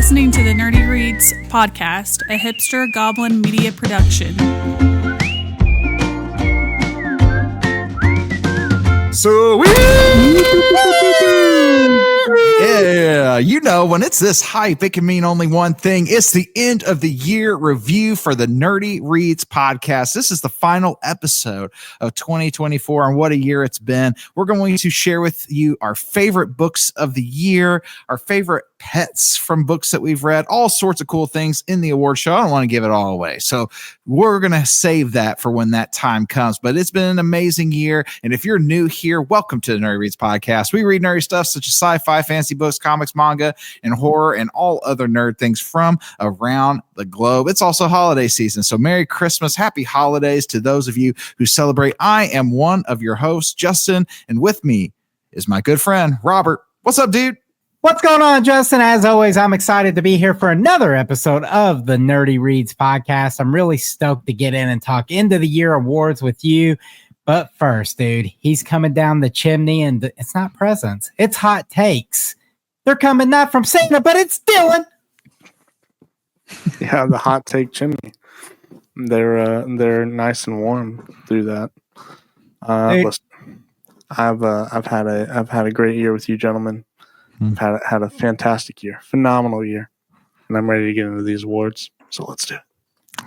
listening to the Nerdy Reads podcast, a hipster goblin media production. Yeah, you know, when it's this hype, it can mean only one thing. It's the end of the year review for the Nerdy Reads podcast. This is the final episode of 2024, and what a year it's been. We're going to share with you our favorite books of the year, our favorite pets from books that we've read, all sorts of cool things in the award show. I don't want to give it all away, so we're going to save that for when that time comes. But it's been an amazing year, and if you're new here, welcome to the Nerdy Reads podcast. We read nerdy stuff such as sci-fi, fantasy books, comics, manga, and horror, and all other nerd things from around the globe. It's also holiday season, so Merry Christmas, Happy Holidays to those of you who celebrate. I am one of your hosts, Justin, and with me is my good friend, Robert. What's up, dude? What's going on, Justin? As always, I'm excited to be here for another episode of the Nerdy Reads podcast. I'm really stoked to get in and talk end of the year awards with you. But first, dude, he's coming down the chimney, and it's not presents. It's hot takes. They're coming not from Santa, but it's Dylan. Yeah, the hot take chimney. They're nice and warm through that. Listen, I've had a great year with you, gentlemen. I've had a fantastic year, phenomenal year, and I'm ready to get into these awards. So let's do it.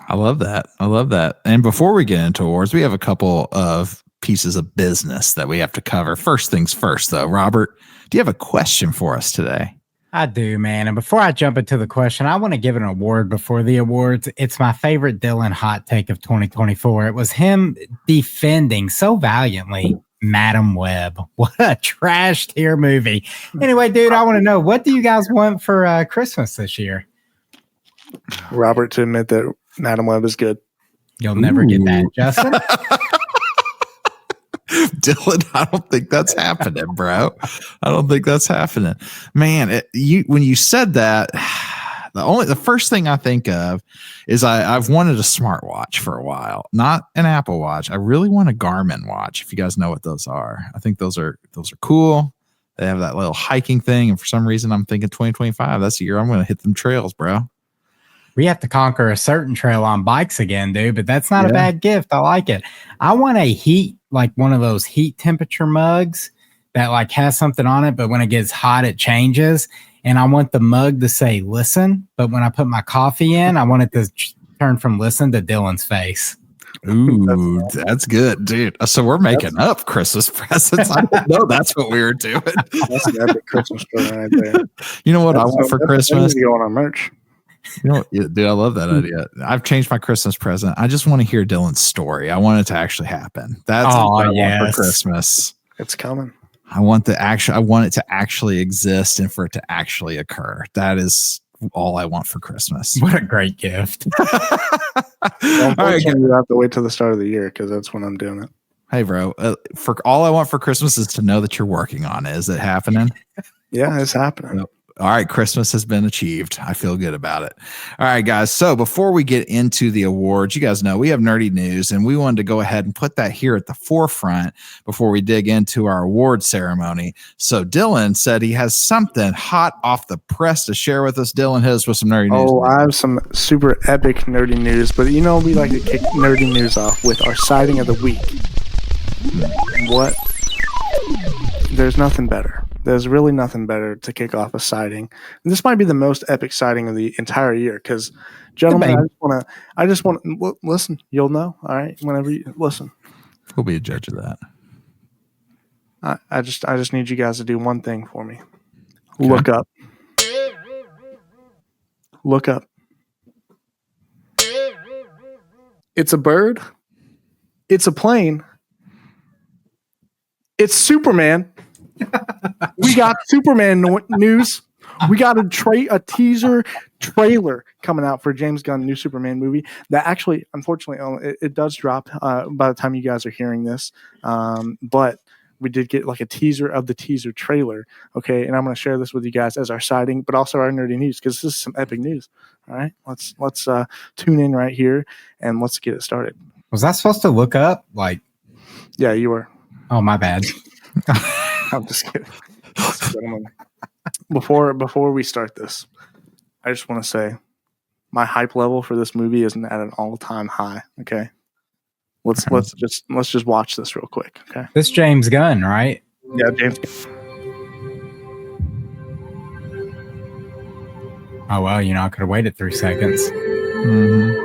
I love that. And before we get into awards, we have a couple of pieces of business that we have to cover. First things first, though. Robert, do you have a question for us today? I do, man. And before I jump into the question, I want to give an award before the awards. It's my favorite Dylan hot take of 2024. It was him defending so valiantly Madam Web. What a trash tier movie. Anyway, dude, I want to know, what do you guys want for Christmas this year? Robert to admit that Madam Web is good. You'll never get that, Justin. Dylan, I don't think that's happening, bro. I don't think that's happening. Man, when you said that, the first thing I think of is I've wanted a smartwatch for a while, not an Apple Watch. I really want a Garmin watch. If you guys know what those are, I think those are cool. They have that little hiking thing, and for some reason, I'm thinking 2025. That's the year I'm going to hit them trails, bro. We have to conquer a certain trail on bikes again, dude, but that's not a bad gift. I like it. I want one of those heat temperature mugs that like has something on it, but when it gets hot, it changes. And I want the mug to say listen, but when I put my coffee in, I want it to turn from listen to Dylan's face. Ooh, that's good, dude. So we're making up Christmas presents. I didn't know that's what we were doing. That's an epic Christmas present right there. You know what I want for Christmas? Go on our merch. You know, dude, I love that idea. I've changed my Christmas present. I just want to hear Dylan's story. I want it to actually happen. That's what I want for Christmas. It's coming. I want it to actually exist and for it to actually occur. That is all I want for Christmas. What a great gift. Unfortunately, you have to wait till the start of the year because that's when I'm doing it. Hey, bro, for all I want for Christmas is to know that you're working on it. Is it happening? Yeah, it's happening. All right, Christmas has been achieved. I feel good about it. All right, guys. So before we get into the awards, you guys know we have nerdy news, and we wanted to go ahead and put that here at the forefront before we dig into our award ceremony. So Dylan said he has something hot off the press to share with us. Dylan, hit us with some nerdy news. Oh, I have some super epic nerdy news, but you know we like to kick nerdy news off with our sighting of the week. What? There's nothing better. There's really nothing better to kick off a sighting. And this might be the most epic sighting of the entire year because, gentlemen, I just want to listen. You'll know, all right? Whenever you listen. We'll be a judge of that. I just need you guys to do one thing for me. Okay. Look up. Look up. It's a bird. It's a plane. It's Superman. We got Superman news. We got a teaser trailer coming out for James Gunn's new Superman movie that actually, unfortunately, it does drop by the time you guys are hearing this. But we did get like a teaser of the teaser trailer. Okay. And I'm going to share this with you guys as our sighting, but also our nerdy news because this is some epic news. All right. Let's tune in right here and let's get it started. Was I supposed to look up? Yeah, you were. Oh, my bad. I'm just kidding. Before we start this, I just want to say my hype level for this movie isn't at an all-time high. Okay, let's just watch this real quick. Okay, This James Gunn, right? yeah, James. Oh well, I could have waited 3 seconds. Mhm.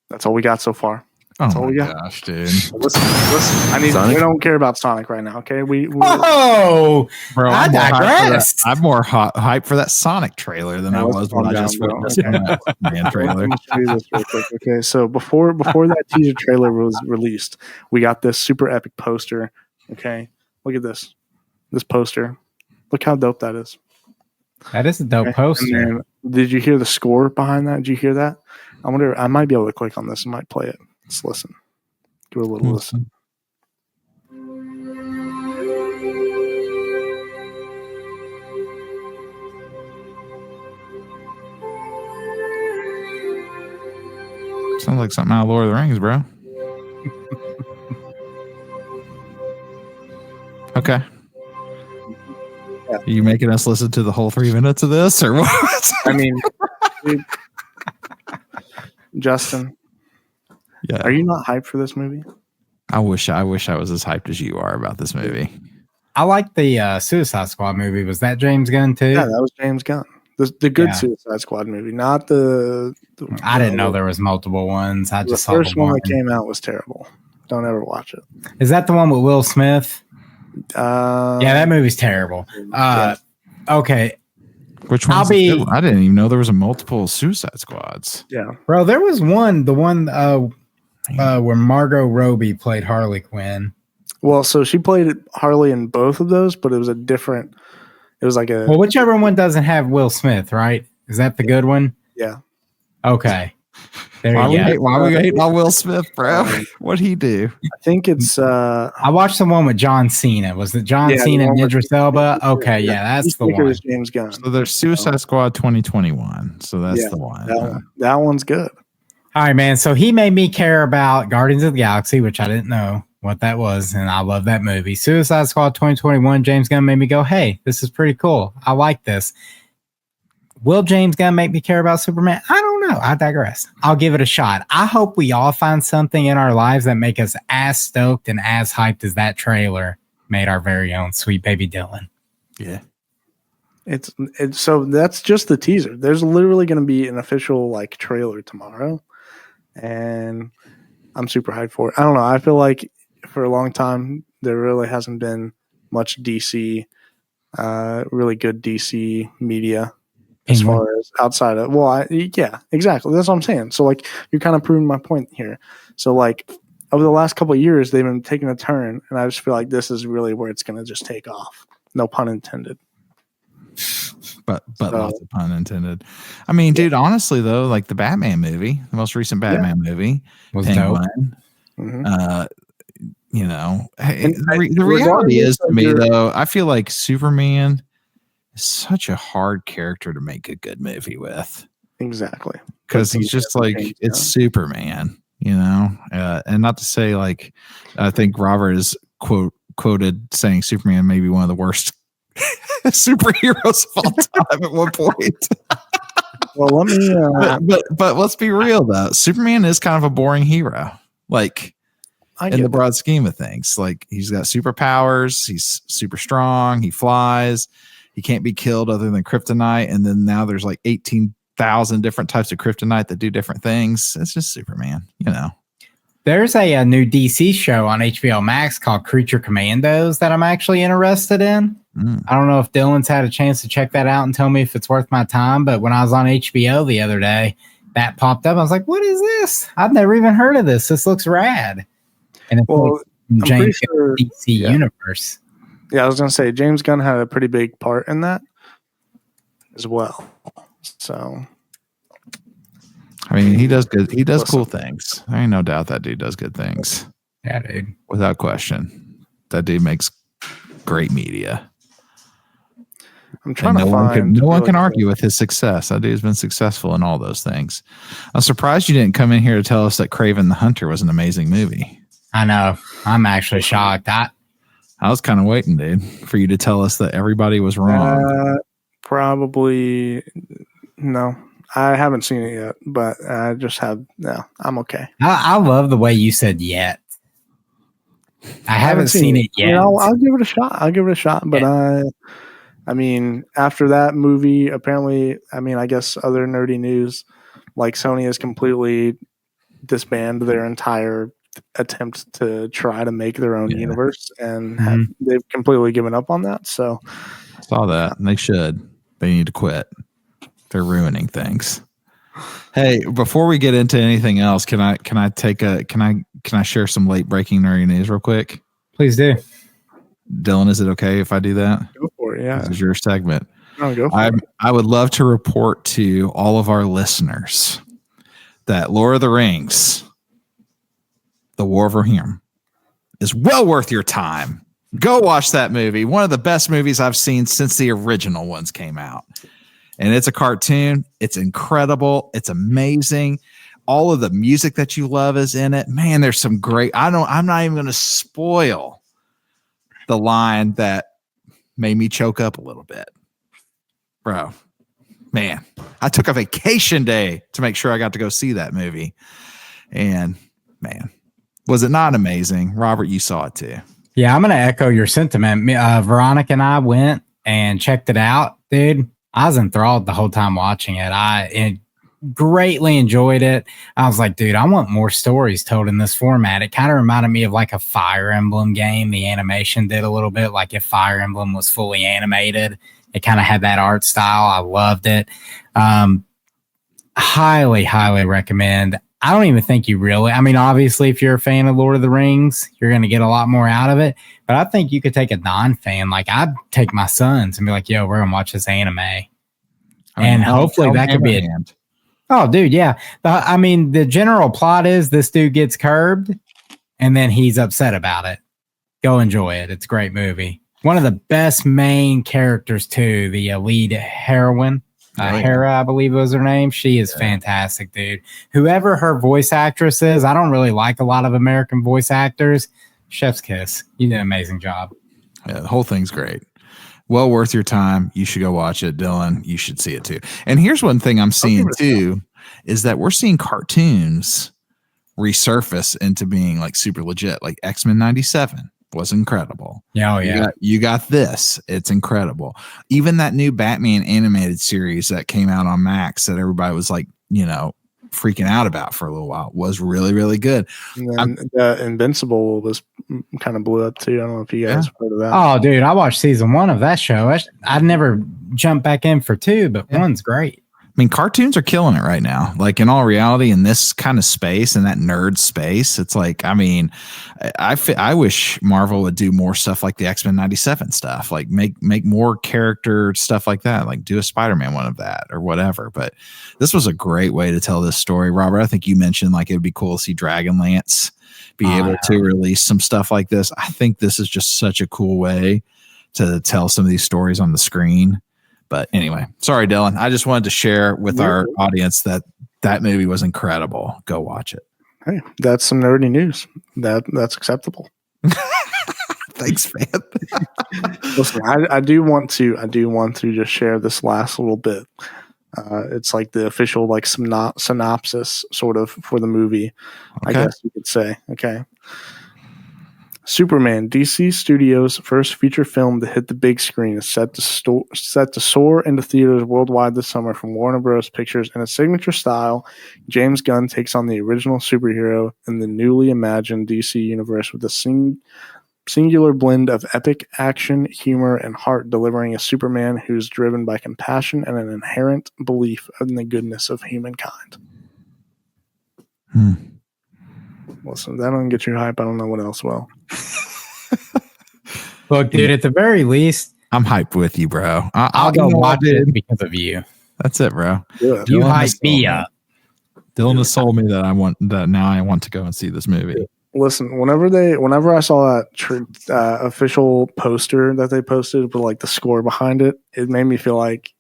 That's all we got so far. Oh That's all my we got. gosh, dude. Listen. I mean, Sonic? we don't care about Sonic right now. Okay, we Oh, Bro, I digress. I'm more hyped for that Sonic trailer than Yeah, I let's was when calm I just down, bro. witnessed that man trailer. Let me show you this real quick. Okay, so before that teaser trailer was released, we got this super epic poster. Okay, look at this poster. Look how dope that is. that is a dope Okay, poster. and then, did you hear the score behind that? Did you hear that? I wonder. I might be able to click on this and might play it. Let's listen. Give it a little listen. Sounds like something out of Lord of the Rings, bro. Okay. Yeah. Are you making us listen to the whole 3 minutes of this, or what? I mean, dude, Justin, Yeah. are you not hyped for this movie? I wish I was as hyped as you are about this movie. I like the Suicide Squad movie. Was that James Gunn too? Yeah, that was James Gunn. The good Yeah. Suicide Squad movie, not the I didn't know there was multiple ones. I the just saw first the one that came out was terrible. Don't ever watch it. Is that the one with Will Smith? Yeah, that movie's terrible. Okay, Which one? I didn't even know there was a multiple Suicide Squads. Yeah. bro. There was the one where Margot Robbie played Harley Quinn. Well, so she played Harley in both of those, but it was a different. It was like a Well, whichever one doesn't have Will Smith, right? Is that the good one? yeah. Okay. There Why you go. we hate on Will Smith, bro? What'd he do? I think it's I watched the one with John Cena. Was it John Yeah, the Cena and one with- Idris Elba? Okay, yeah, that's the Peacemaker one. is James Gunn. So there's Suicide Squad 2021. So that's Yeah, the one. That one's good. All right, man. So he made me care about Guardians of the Galaxy, which I didn't know what that was, and I love that movie. Suicide Squad 2021, James Gunn made me go, hey, this is pretty cool. I like this. Will James Gunn make me care about Superman? I don't know. I digress. I'll give it a shot. I hope we all find something in our lives that make us as stoked and as hyped as that trailer made our very own sweet baby Dylan. Yeah. It's so that's just the teaser. There's literally going to be an official like trailer tomorrow, and I'm super hyped for it. I don't know. I feel like for a long time there really hasn't been much DC, really good DC media as far as outside of. Well, yeah, exactly. That's what I'm saying. So like you're kind of proving my point here. So like over the last couple of years they've been taking a turn, and I just feel like this is really where it's going to just take off. No pun intended. But lots of pun intended. I mean, dude, honestly though, like the Batman movie, the most recent Batman movie, Was Penguin, Mhm. You know, hey, And the reality is to me regardless of though, I feel like Superman is such a hard character to make a good movie with, Exactly. because he's just like, it's Superman, you know. And not to say like, I think Robert is quoted saying Superman may be one of the worst superheroes of all time at one point. Well, let me. But let's be real though, Superman is kind of a boring hero, like in the broad scheme of things. Like he's got superpowers, he's super strong, he flies, he can't be killed other than kryptonite, and then now there's like 18,000 different types of kryptonite that do different things. It's just Superman, you know. There's a new DC show on HBO Max called Creature Commandos that I'm actually interested in. I don't know if Dylan's had a chance to check that out and tell me if it's worth my time, but when I was on HBO the other day, that popped up. I was like, what is this? I've never even heard of this. This looks rad. And it's I'm pretty James sure. DC universe. Yeah, I was gonna say James Gunn had a pretty big part in that as well. So, I mean, he does good. He does Listen. cool things. There ain't no doubt that dude does good things, Yeah, dude. without question. That dude makes great media. I'm trying to find. No one can argue with his success. That dude's been successful in all those things. I'm surprised you didn't come in here to tell us that Kraven the Hunter was an amazing movie. I know. I'm actually shocked. I was kind of waiting, dude, for you to tell us that everybody was wrong. Probably no. I haven't seen it yet, but I just have. No, I'm okay. I love the way you said yet. I haven't seen it yet. I'll give it a shot. But I mean, after that movie, apparently, I guess other nerdy news, like Sony has completely disbanded their entire attempt to try to make their own universe, and they've completely given up on that. So I saw that, and they should. They need to quit. They're ruining things. Hey, before we get into anything else, can I share some late breaking nerdy news real quick? Please do. Dylan, is it okay if I do that? Go for it. Yeah, this is your segment. No, go for it. I would love to report to all of our listeners that Lord of the Rings, The War of Rohirrim, is well worth your time. Go watch that movie. One of the best movies I've seen since the original ones came out. And it's a cartoon. It's incredible. It's amazing. All of the music that you love is in it. Man, there's some great. I'm not even going to spoil the line that made me choke up a little bit. Bro, man, I took a vacation day to make sure I got to go see that movie. And man, was it not amazing? Robert, you saw it too. Yeah, I'm going to echo your sentiment. Veronica and I went and checked it out, dude. I was enthralled the whole time watching it. I greatly enjoyed it. I was like, dude, I want more stories told in this format. It kind of reminded me of like a Fire Emblem game. The animation did a little bit like if Fire Emblem was fully animated. It kind of had that art style. I loved it. Highly, highly recommend. I don't even think you really, obviously, if you're a fan of Lord of the Rings, you're going to get a lot more out of it. But I think you could take a non-fan. Like, I'd take my sons and be like, yo, we're going to watch this anime. And hopefully that could be it. Oh, dude, yeah. The general plot is this dude gets curbed and then he's upset about it. Go enjoy it. It's a great movie. One of the best main characters, too, the lead heroine. Hera, I believe was her name. She is fantastic, dude. Whoever her voice actress is, I don't really like a lot of American voice actors. Chef's kiss. You did an amazing job. Yeah, the whole thing's great. Well worth your time. You should go watch it, Dylan. You should see it too. And here's one thing I'm seeing too, is that we're seeing cartoons resurface into being like super legit, like X-Men 97. Was incredible. Yeah, You got this. It's incredible. Even that new Batman animated series that came out on Max that everybody was like, freaking out about for a little while was really, really good. And then Invincible was kind of blew up too. I don't know if you guys heard of that. Oh, dude, I watched season 1 of that show. I'd never jumped back in for 2, but 1's great. Cartoons are killing it right now. Like in all reality, in this kind of space, in that nerd space, it's like, I wish Marvel would do more stuff like the X-Men 97 stuff, like make more character stuff like that, like do a Spider-Man one of that or whatever. But this was a great way to tell this story. Robert, I think you mentioned like, it would be cool to see Dragonlance be able to release some stuff like this. I think this is just such a cool way to tell some of these stories on the screen. But anyway, sorry, Dylan. I just wanted to share with our audience that movie was incredible. Go watch it. Hey, that's some nerdy news. That's acceptable. Thanks, man. Listen, I do want to just share this last little bit. It's like the official like synopsis sort of for the movie. Okay. I guess you could say. Okay. Superman, DC Studios' first feature film to hit the big screen, is set to soar into theaters worldwide this summer from Warner Bros. Pictures. In a signature style, James Gunn takes on the original superhero in the newly imagined DC universe with a singular blend of epic action, humor, and heart, delivering a Superman who's driven by compassion and an inherent belief in the goodness of humankind. Listen, that don't get you hype. I don't know what else will. Look, dude, at the very least, I'm hyped with you, bro. I'll go watch it because of you. That's it, bro. Yeah. You hype me up. Dylan has sold me that now I want to go and see this movie. Listen, whenever I saw that official poster that they posted with like the score behind it, it made me feel like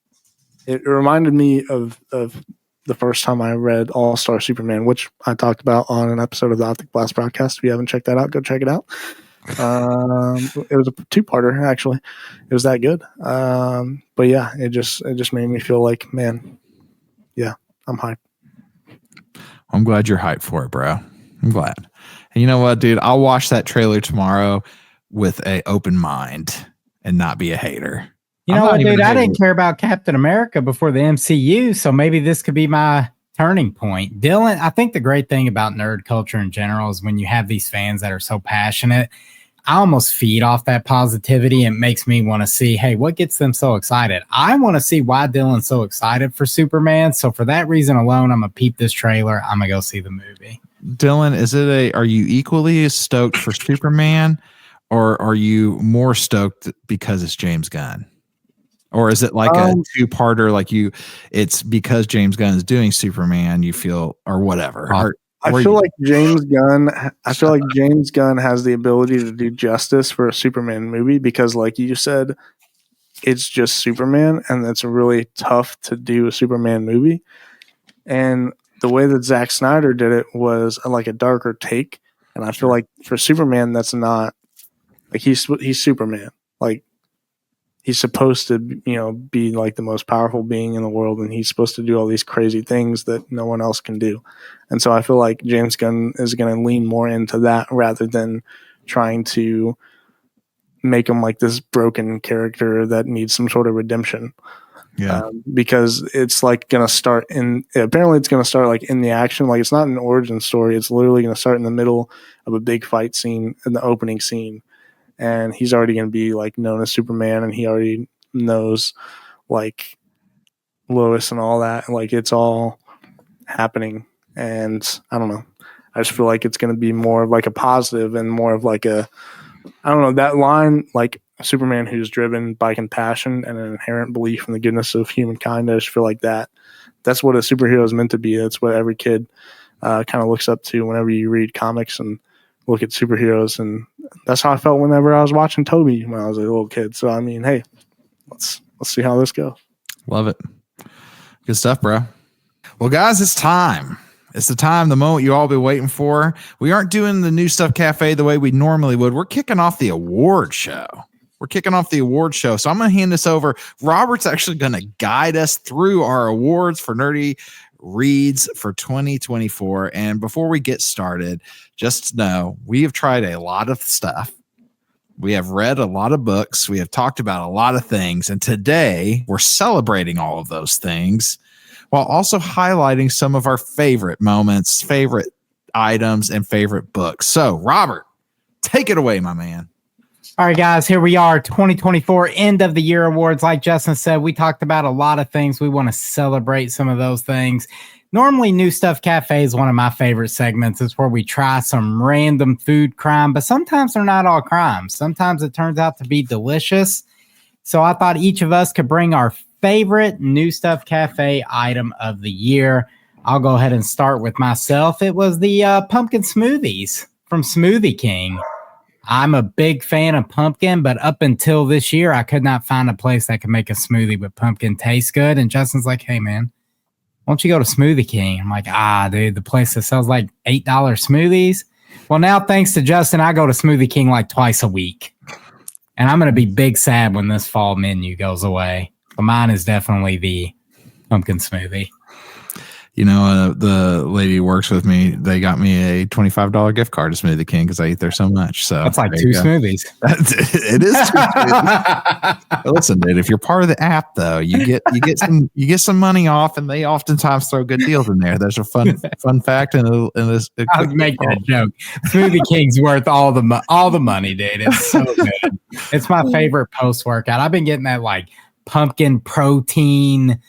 it reminded me of the first time I read All Star Superman, which I talked about on an episode of the Optic Blast podcast. If you haven't checked that out, go check it out. It was a two-parter actually. It was that good. But yeah, it just made me feel like, man, yeah, I'm hyped. I'm glad you're hyped for it, bro. I'm glad. And you know what, dude? I'll watch that trailer tomorrow with a open mind and not be a hater. You know what, dude? I didn't care about Captain America before the MCU, so maybe this could be my turning point. Dylan, I think the great thing about nerd culture in general is when you have these fans that are so passionate, I almost feed off that positivity and makes me want to see, hey, what gets them so excited? I want to see why Dylan's so excited for Superman. So for that reason alone, I'm going to peep this trailer. I'm going to go see the movie. Dylan, are you equally as stoked for Superman, or are you more stoked because it's James Gunn? Or is it like a two-parter, like it's because James Gunn is doing Superman, you feel, or whatever? I feel like James Gunn has the ability to do justice for a Superman movie because, like you said, it's just Superman, and it's really tough to do a Superman movie. And the way that Zack Snyder did it was like a darker take, and I feel like for Superman, that's not like he's Superman. Like he's supposed to, be like the most powerful being in the world, and he's supposed to do all these crazy things that no one else can do. And so I feel like James Gunn is going to lean more into that rather than trying to make him like this broken character that needs some sort of redemption. Yeah, because it's like going to start apparently it's going to start like in the action. Like it's not an origin story. It's literally going to start in the middle of a big fight scene in the opening scene. And he's already going to be like known as Superman, and he already knows like Lois and all that. Like it's all happening. And I don't know. I just feel like it's going to be more of like a positive and more of like I don't know, that line, like a Superman who's driven by compassion and an inherent belief in the goodness of humankind. I just feel like that's what a superhero is meant to be. That's what every kid kind of looks up to whenever you read comics and look at superheroes. And that's how I felt whenever I was watching Toby when I was a little kid. So, I mean, hey, let's see how this goes. Love it. Good stuff, bro. Well, guys, it's time. It's the moment you all be waiting for. We aren't doing the New Stuff Cafe the way we normally would. We're kicking off the award show. So I'm going to hand this over. Robert's actually going to guide us through our awards for Nerdy Reads for 2024. And before we get started, just know we have tried a lot of stuff. We have read a lot of books. We have talked about a lot of things. And today we're celebrating all of those things while also highlighting some of our favorite moments, favorite items, and favorite books. So, Robert, take it away, my man. All right, guys, here we are, 2024 end of the year awards. Like Justin said, we talked about a lot of things. We want to celebrate some of those things. Normally, New Stuff Cafe is one of my favorite segments. It's where we try some random food crime, but sometimes they're not all crimes. Sometimes it turns out to be delicious. So I thought each of us could bring our favorite New Stuff Cafe item of the year. I'll go ahead and start with myself. It was the pumpkin smoothies from Smoothie King. I'm a big fan of pumpkin, but up until this year, I could not find a place that could make a smoothie with pumpkin taste good. And Justin's like, hey, man, why don't you go to Smoothie King? I'm like, dude, the place that sells like $8 smoothies. Well, now, thanks to Justin, I go to Smoothie King like twice a week. And I'm going to be big sad when this fall menu goes away. But mine is definitely the pumpkin smoothie. You know, the lady who works with me, they got me a $25 gift card to Smoothie King because I eat there so much. So that's like two smoothies. It is two smoothies. Listen, dude, if you're part of the app, though, you get some money off, and they oftentimes throw good deals in there. There's a fun fact in this. I was making a joke. Smoothie King's worth all the money, dude. It's so good. It's my favorite post workout. I've been getting that like pumpkin protein,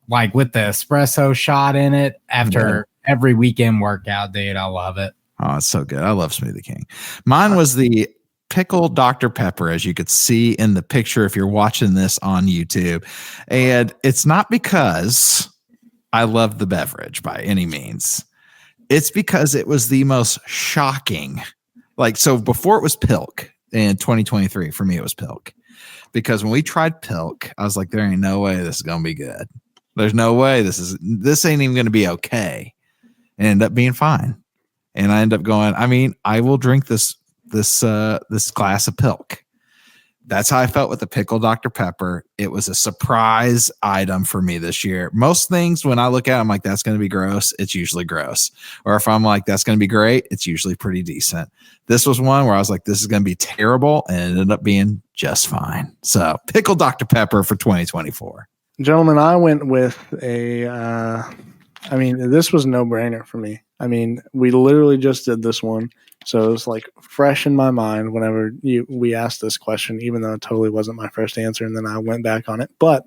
like with the espresso shot in it after every weekend workout, dude. I love it. Oh, it's so good. I love Smoothie King. Mine was the pickled Dr. Pepper, as you could see in the picture if you're watching this on YouTube. And it's not because I love the beverage by any means. It's because it was the most shocking. Like, so before it was Pilk in 2023, for me, it was Pilk. Because when we tried Pilk, I was like, there ain't no way this is going to be good. There's no way this ain't even going to be okay. And ended up being fine. And I end up going, I mean, I will drink this glass of Pilk. That's how I felt with the pickle Dr. Pepper. It was a surprise item for me this year. Most things, when I look at it, I'm like, that's going to be gross. It's usually gross. Or if I'm like, that's going to be great, it's usually pretty decent. This was one where I was like, this is going to be terrible. And it ended up being just fine. So pickle Dr. Pepper for 2024. Gentlemen, I went with this was a no-brainer for me. I mean, we literally just did this one. So it was like fresh in my mind whenever we asked this question, even though it totally wasn't my first answer. And then I went back on it. But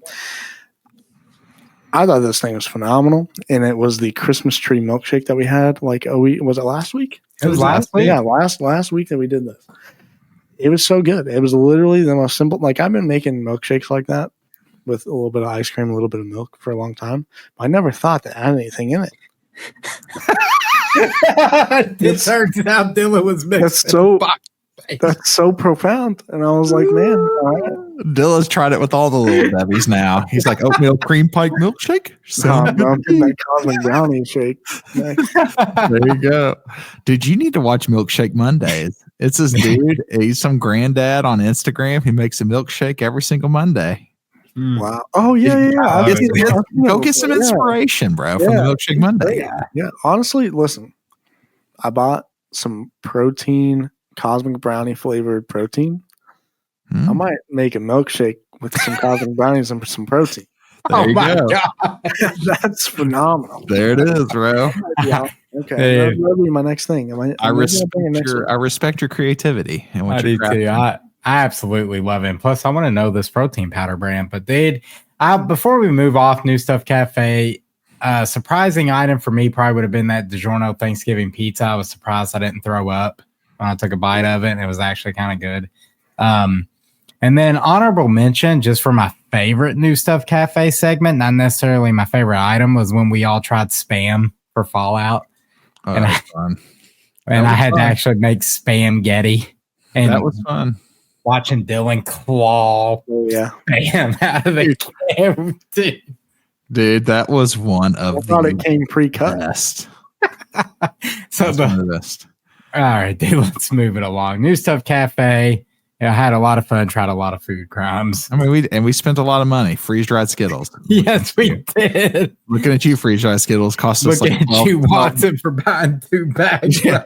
I thought this thing was phenomenal. And it was the Christmas tree milkshake that we had. Like, was it last week? It was last week. Yeah, last week that we did this. It was so good. It was literally the most simple. Like, I've been making milkshakes like that with a little bit of ice cream, a little bit of milk for a long time. But I never thought to add anything in it. It turns out Dylan was mixing. That's so profound. And I was like, man, all right. Dylan's tried it with all the little Debbies now. He's like, oatmeal cream pike milkshake. I'm getting that cosmic brownie shake. There you go. Dude, you need to watch Milkshake Mondays. It's this dude. He's some granddad on Instagram. He makes a milkshake every single Monday. Wow. Oh, yeah. Go get some inspiration, bro, from the Milkshake Monday. Yeah. Honestly, listen, I bought some protein, cosmic brownie flavored protein. I might make a milkshake with some cosmic brownies and some protein. There you go. God. That's phenomenal. There it is, bro. Yeah. Okay. That'll be my next thing. I respect your creativity. And what I do too. I absolutely love it. And plus, I want to know this protein powder brand. But before we move off New Stuff Cafe, surprising item for me probably would have been that DiGiorno Thanksgiving pizza. I was surprised I didn't throw up when I took a bite of it, and it was actually kind of good. And then honorable mention, just for my favorite New Stuff Cafe segment, not necessarily my favorite item, was when we all tried Spam for Fallout. Oh, and that was fun. And I had to actually make Spam-getti. And that was fun. Watching Dylan claw Spam out of the can. Dude, that was one of I thought it came pre-cut. Best. So one of the best. All right, dude, let's move it along. New Stuff Cafe. I had a lot of fun, tried a lot of food crimes. I mean, we spent a lot of money. Freeze-dried Skittles. Yes, we did. Looking at you, freeze-dried Skittles cost us Looking at you, Watson, for buying 2 bags. Yeah.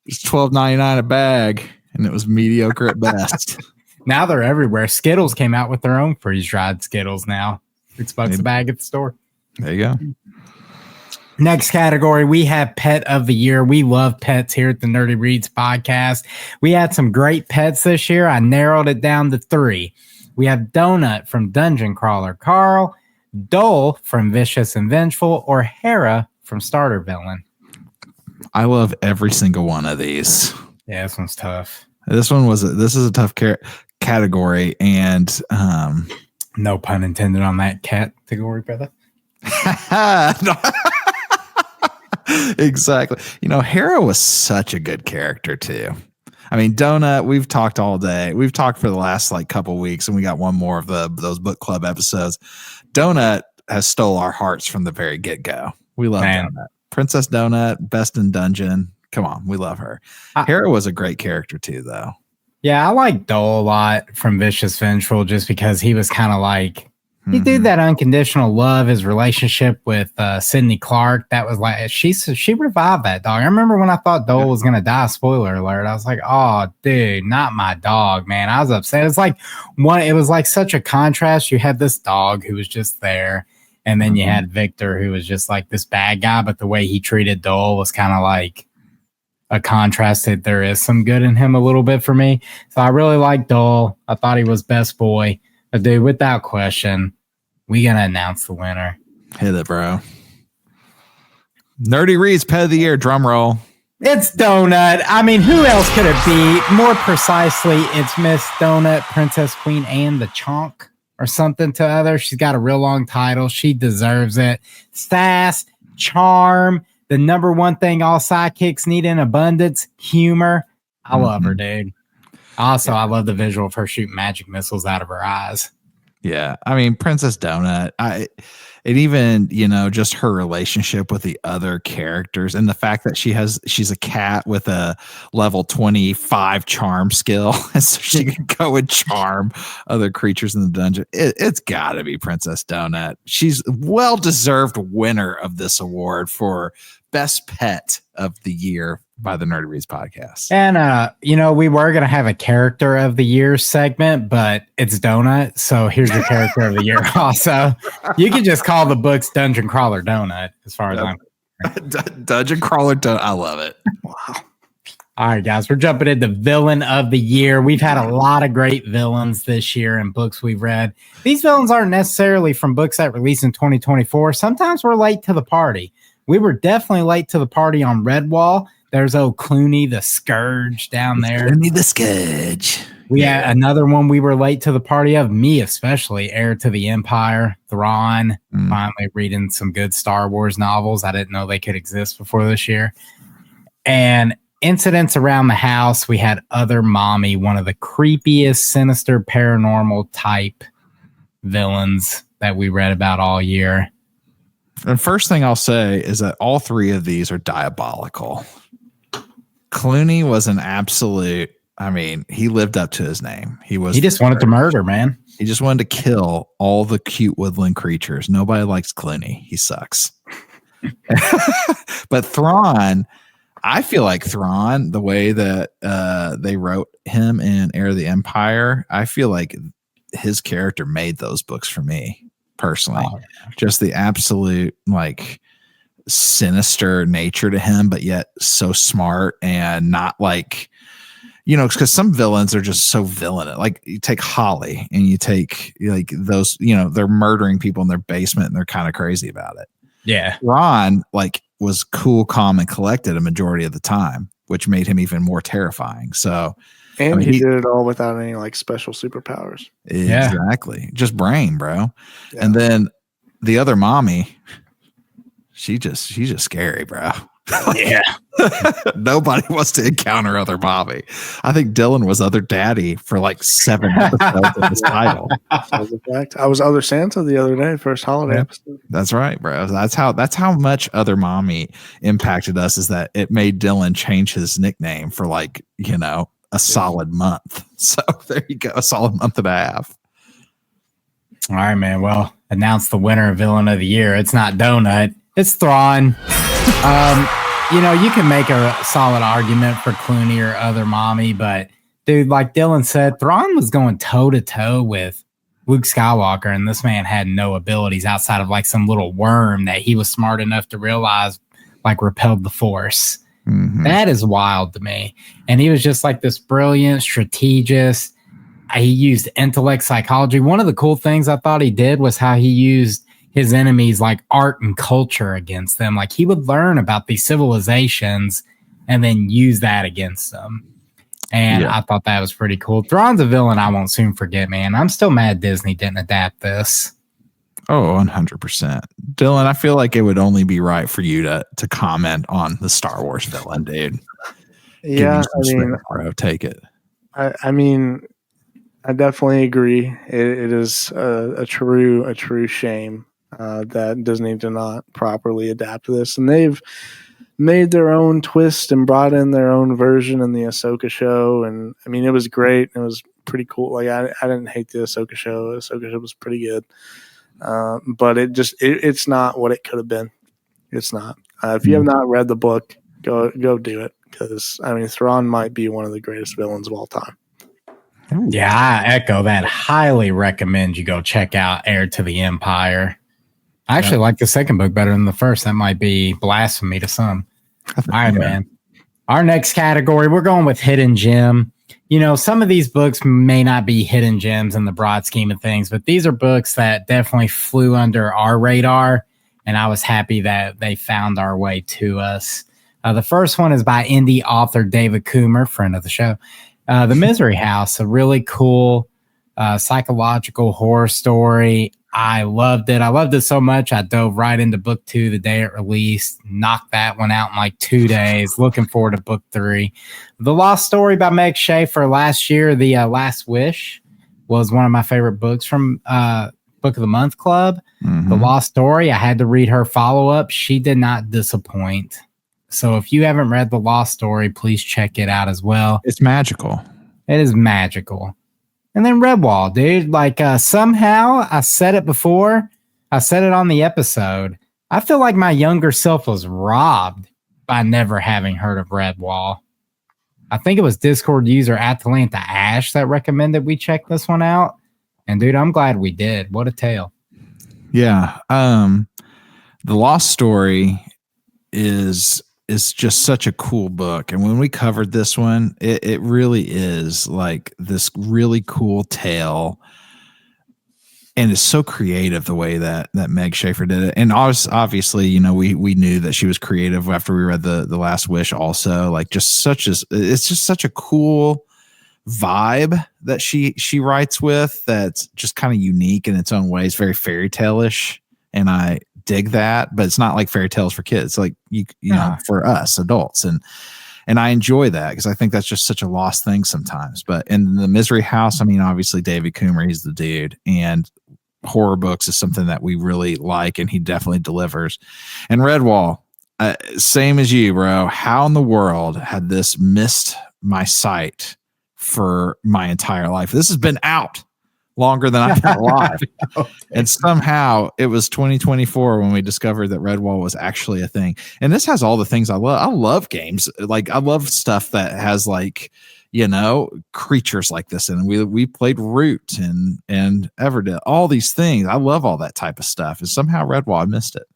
It's $12.99 a bag, and it was mediocre at best. Now they're everywhere. Skittles came out with their own freeze-dried Skittles now. $6 a bag at the store. There you go. Next category, we have Pet of the Year. We love pets here at the Nerdy Reads podcast. We had some great pets this year. I narrowed it down to 3. We have Donut from Dungeon Crawler Carl, Dole from Vicious and Vengeful, or Hera from Starter Villain. I love every single one of these. Yeah, this one's tough. This is a tough category, and no pun intended on that category, brother. Exactly. Hera was such a good character too. I mean, Donut, we've talked all day. We've talked for the last couple weeks, and we got one more of those book club episodes. Donut has stole our hearts from the very get-go. We love Donut. Princess Donut, best in dungeon. Come on, we love her. Hera was a great character too, though. Yeah, I like Dole a lot from Vicious Vengeful just because he was kind of like, he did that unconditional love, his relationship with Sydney Clark. That was like, she revived that dog. I remember when I thought Dole was going to die, spoiler alert, I was like, oh, dude, not my dog, man. I was upset. It was like such a contrast. You had this dog who was just there, and then you had Victor, who was just like this bad guy, but the way he treated Dole was kind of like a contrast that there is some good in him a little bit for me. So I really like Dole. I thought he was best boy. But dude, without question, we gonna announce the winner. Hit it, bro. Nerdy Reads Pet of the Year, drum roll. It's Donut. I mean, who else could it be? More precisely, it's Miss Donut, Princess Queen Anne the Chonk, or something to other. She's got a real long title. She deserves it. Sass, charm, the number one thing all sidekicks need in abundance, humor. I love her, dude. Also, I love the visual of her shooting magic missiles out of her eyes. Yeah, I mean, Princess Donut, and even, just her relationship with the other characters and the fact that she's a cat with a level 25 charm skill, and so she can go and charm other creatures in the dungeon. It's got to be Princess Donut. She's well-deserved winner of this award for Best Pet of the Year by the Nerdy Reads podcast. And, we were going to have a character of the year segment, but it's Donut. So here's your character of the year. Also, you can just call the books Dungeon Crawler Donut as far as I'm Dungeon Crawler Donut. I love it. Wow. All right, guys, we're jumping into villain of the year. We've had a lot of great villains this year in books we've read. These villains aren't necessarily from books that released in 2024. Sometimes we're late to the party. We were definitely late to the party on Redwall. There's old Clooney, the Scourge down there. Clooney the Scourge. We had another one we were late to the party of, me especially, Heir to the Empire, Thrawn. Finally reading some good Star Wars novels. I didn't know they could exist before this year. And incidents around the house, we had Other Mommy, one of the creepiest, sinister, paranormal type villains that we read about all year. And first thing I'll say is that all three of these are diabolical. Clooney was an absolute, he lived up to his name. He just wanted to murder, man. He just wanted to kill all the cute woodland creatures. Nobody likes Clooney. He sucks. But Thrawn, I feel like Thrawn, the way that they wrote him in Heir of the Empire, I feel like his character made those books for me personally. Oh, yeah. Just the absolute sinister nature to him, but yet so smart and not because some villains are just so villainous. Like you take Holly and you take those, they're murdering people in their basement and they're kind of crazy about it. Yeah. Ron was cool, calm, and collected a majority of the time, which made him even more terrifying. So, and he did it all without any special superpowers. Exactly. Just brain, bro. Yeah. And then the Other Mommy, she's just scary, bro. Yeah. Nobody wants to encounter Other Mommy. I think Dylan was Other Daddy for 7 episodes of this title. I was Other Santa the other day, first holiday episode. That's right, bro. That's how much Other Mommy impacted us, is that it made Dylan change his nickname for a solid month. So there you go, a solid month and a half. All right, man. Well, announce the winner of Villain of the Year. It's not Donut. It's Thrawn. You can make a solid argument for Clooney or Other Mommy, but dude, like Dylan said, Thrawn was going toe to toe with Luke Skywalker, and this man had no abilities outside of some little worm that he was smart enough to realize repelled the Force. Mm-hmm. That is wild to me. And he was just this brilliant strategist. He used intellect, psychology. One of the cool things I thought he did was how he used his enemies art and culture against them. He would learn about these civilizations and then use that against them. And I thought that was pretty cool. Thrawn's a villain I won't soon forget, man. I'm still mad Disney didn't adapt this. Oh, 100%. Dylan, I feel like it would only be right for you to comment on the Star Wars villain, dude. Yeah, bro, take it. I definitely agree. It is a true shame that Disney did not properly adapt this, and they've made their own twist and brought in their own version in the Ahsoka show. And it was great. It was pretty cool. I didn't hate the Ahsoka show. Ahsoka show was pretty good, but it's not what it could have been. It's not. If you have not read the book, go do it, because Thrawn might be one of the greatest villains of all time. Yeah, I echo that. Highly recommend you go check out Heir to the Empire. I actually like the second book better than the first. That might be blasphemy to some. All right, man. Our next category, we're going with Hidden Gem. Some of these books may not be hidden gems in the broad scheme of things, but these are books that definitely flew under our radar, and I was happy that they found our way to us. The first one is by indie author David Coomer, friend of the show. The Misery House, a really cool psychological horror story. I loved it. I loved it so much. I dove right into book 2 the day it released, knocked that one out in like 2 days. Looking forward to book 3. The Lost Story by Meg Schaefer last year, The Last Wish, was one of my favorite books from Book of the Month Club. The Lost Story, I had to read her follow-up. She did not disappoint. So if you haven't read The Lost Story, please check it out as well. It's magical. It is magical. And then Redwall, dude, like somehow I said it before. I said it on the episode. I feel like my younger self was robbed by never having heard of Redwall. I think it was Discord user Atalanta Ash that recommended we check this one out. And dude, I'm glad we did. What a tale. Yeah. The Lost Story is just such a cool book. And when we covered this one, it really is like this really cool tale. And it's so creative the way that Meg Schaefer did it. And obviously, you know, we knew that she was creative after we read the Last Wish also. Like it's just such a cool vibe that she writes with that's just kind of unique in its own way. It's very fairy tale-ish, and I dig that, but it's not like fairy tales for kids. It's like you know, for us adults, and I enjoy that because I think that's just such a lost thing sometimes. But in the Misery House, I mean, obviously David Coomer, he's the dude, and horror books is something that we really like, and he definitely delivers. And Redwall, same as you, bro. How in the world had this missed my sight for my entire life? This has been out longer than I've been alive. And somehow it was 2024 when we discovered that Redwall was actually a thing. And this has all the things I love. I love games. Like I love stuff that has like, you know, creatures like this. And we played Root and Everdell, all these things. I love all that type of stuff. And somehow Redwall, I missed it.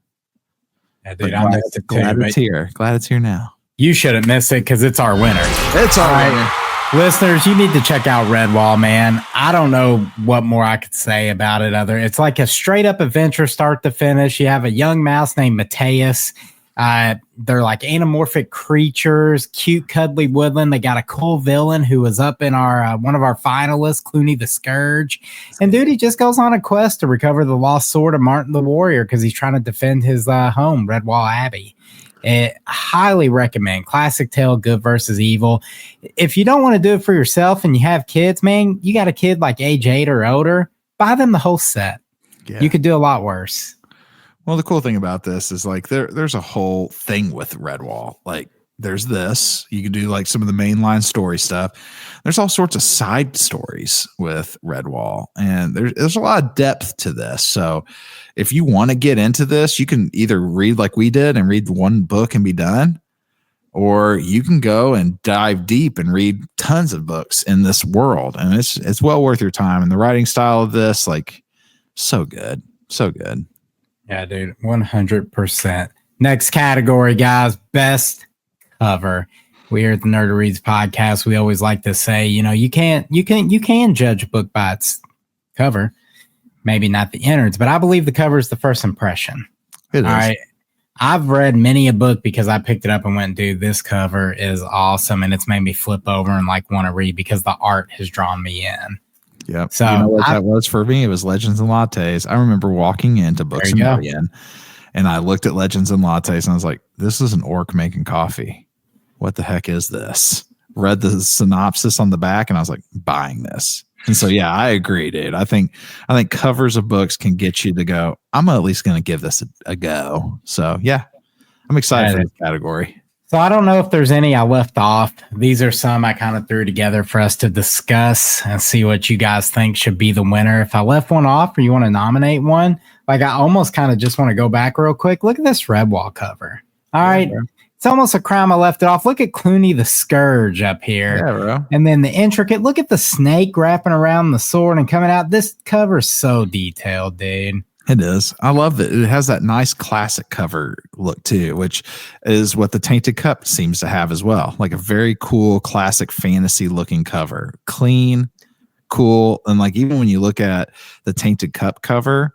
Yeah, dude, I missed it too. Glad it's here. Glad it's here now. You shouldn't miss it because it's our winner. It's our winner. Listeners, you need to check out Redwall, man. I don't know what more I could say about it it's like a straight up adventure start to finish. You have a young mouse named Mateus. They're like anamorphic creatures, cute, cuddly woodland. They got a cool villain who was up in our one of our finalists, Clooney the Scourge. And dude, he just goes on a quest to recover the lost sword of Martin the Warrior because he's trying to defend his home, Redwall Abbey. Highly recommend. Classic tale, good versus evil. If you don't want to do it for yourself and you have kids, man, you got a kid like age 8 or older, buy them the whole set. Yeah. You could do a lot worse. Well, the cool thing about this is like there's a whole thing with Redwall. Like there's this, you can do like some of the mainline story stuff. There's all sorts of side stories with Redwall, and there's a lot of depth to this. So if you want to get into this, you can either read like we did and read one book and be done, or you can go and dive deep and read tons of books in this world. And it's well worth your time. And the writing style of this, like, so good. So good. Yeah, dude, 100%. Next category, guys, best cover. We here at the Nerd Who Reads podcast, we always like to say, you know, you can judge a book by its cover, maybe not the innards, but I believe the cover is the first impression. It is. All right. I've read many a book because I picked it up and went, dude, this cover is awesome, and it's made me flip over and like want to read because the art has drawn me in. Yep. So you know what that was for me? It was Legends and Lattes. I remember walking into Books a Million, and I looked at Legends and Lattes, and I was like, this is an orc making coffee. What the heck is this? Read the synopsis on the back, and I was like, buying this. And so, yeah, I agree, dude. I think covers of books can get you to go, I'm at least going to give this a go. So, yeah, I'm excited for this category. So I don't know if there's any I left off. These are some I kind of threw together for us to discuss and see what you guys think should be the winner. If I left one off or you want to nominate one, like I almost kind of just want to go back real quick. Look at this Redwall cover. All right. Bro. It's almost a crime I left it off. Look at Clooney the Scourge up here. Yeah, bro. And then the intricate, look at the snake wrapping around the sword and coming out. This cover is so detailed, dude. It is. I love it. It has that nice classic cover look too, which is what the Tainted Cup seems to have as well. Like a very cool classic fantasy looking cover. Clean, cool. And like even when you look at the Tainted Cup cover,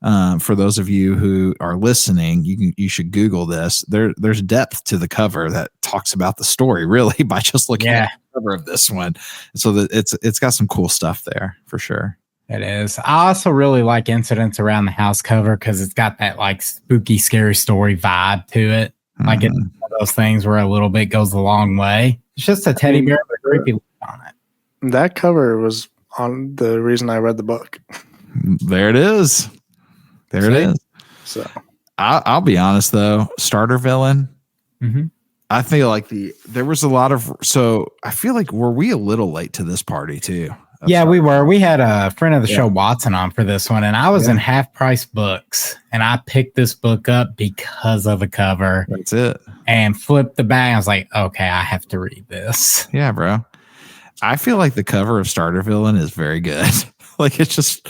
for those of you who are listening, you should Google this. There's depth to the cover that talks about the story really by just looking at the cover of this one. So that it's got some cool stuff there for sure. It is. I also really like Incidents Around the House cover because it's got that like spooky, scary story vibe to it. Like it's one of those things where a little bit goes a long way. It's just a teddy bear with a creepy look on it. That cover was on the reason I read the book. There it is. There it is. So I'll be honest though, starter villain. Mm-hmm. I feel like there was a lot of, so I feel like were we a little late to this party too? Yeah, we were. We had a friend of the show, Watson, on for this one, and I was in Half Price Books, and I picked this book up because of the cover. That's it. And flipped the bag. I was like, okay, I have to read this. Yeah, bro. I feel like the cover of Starter Villain is very good. Like it's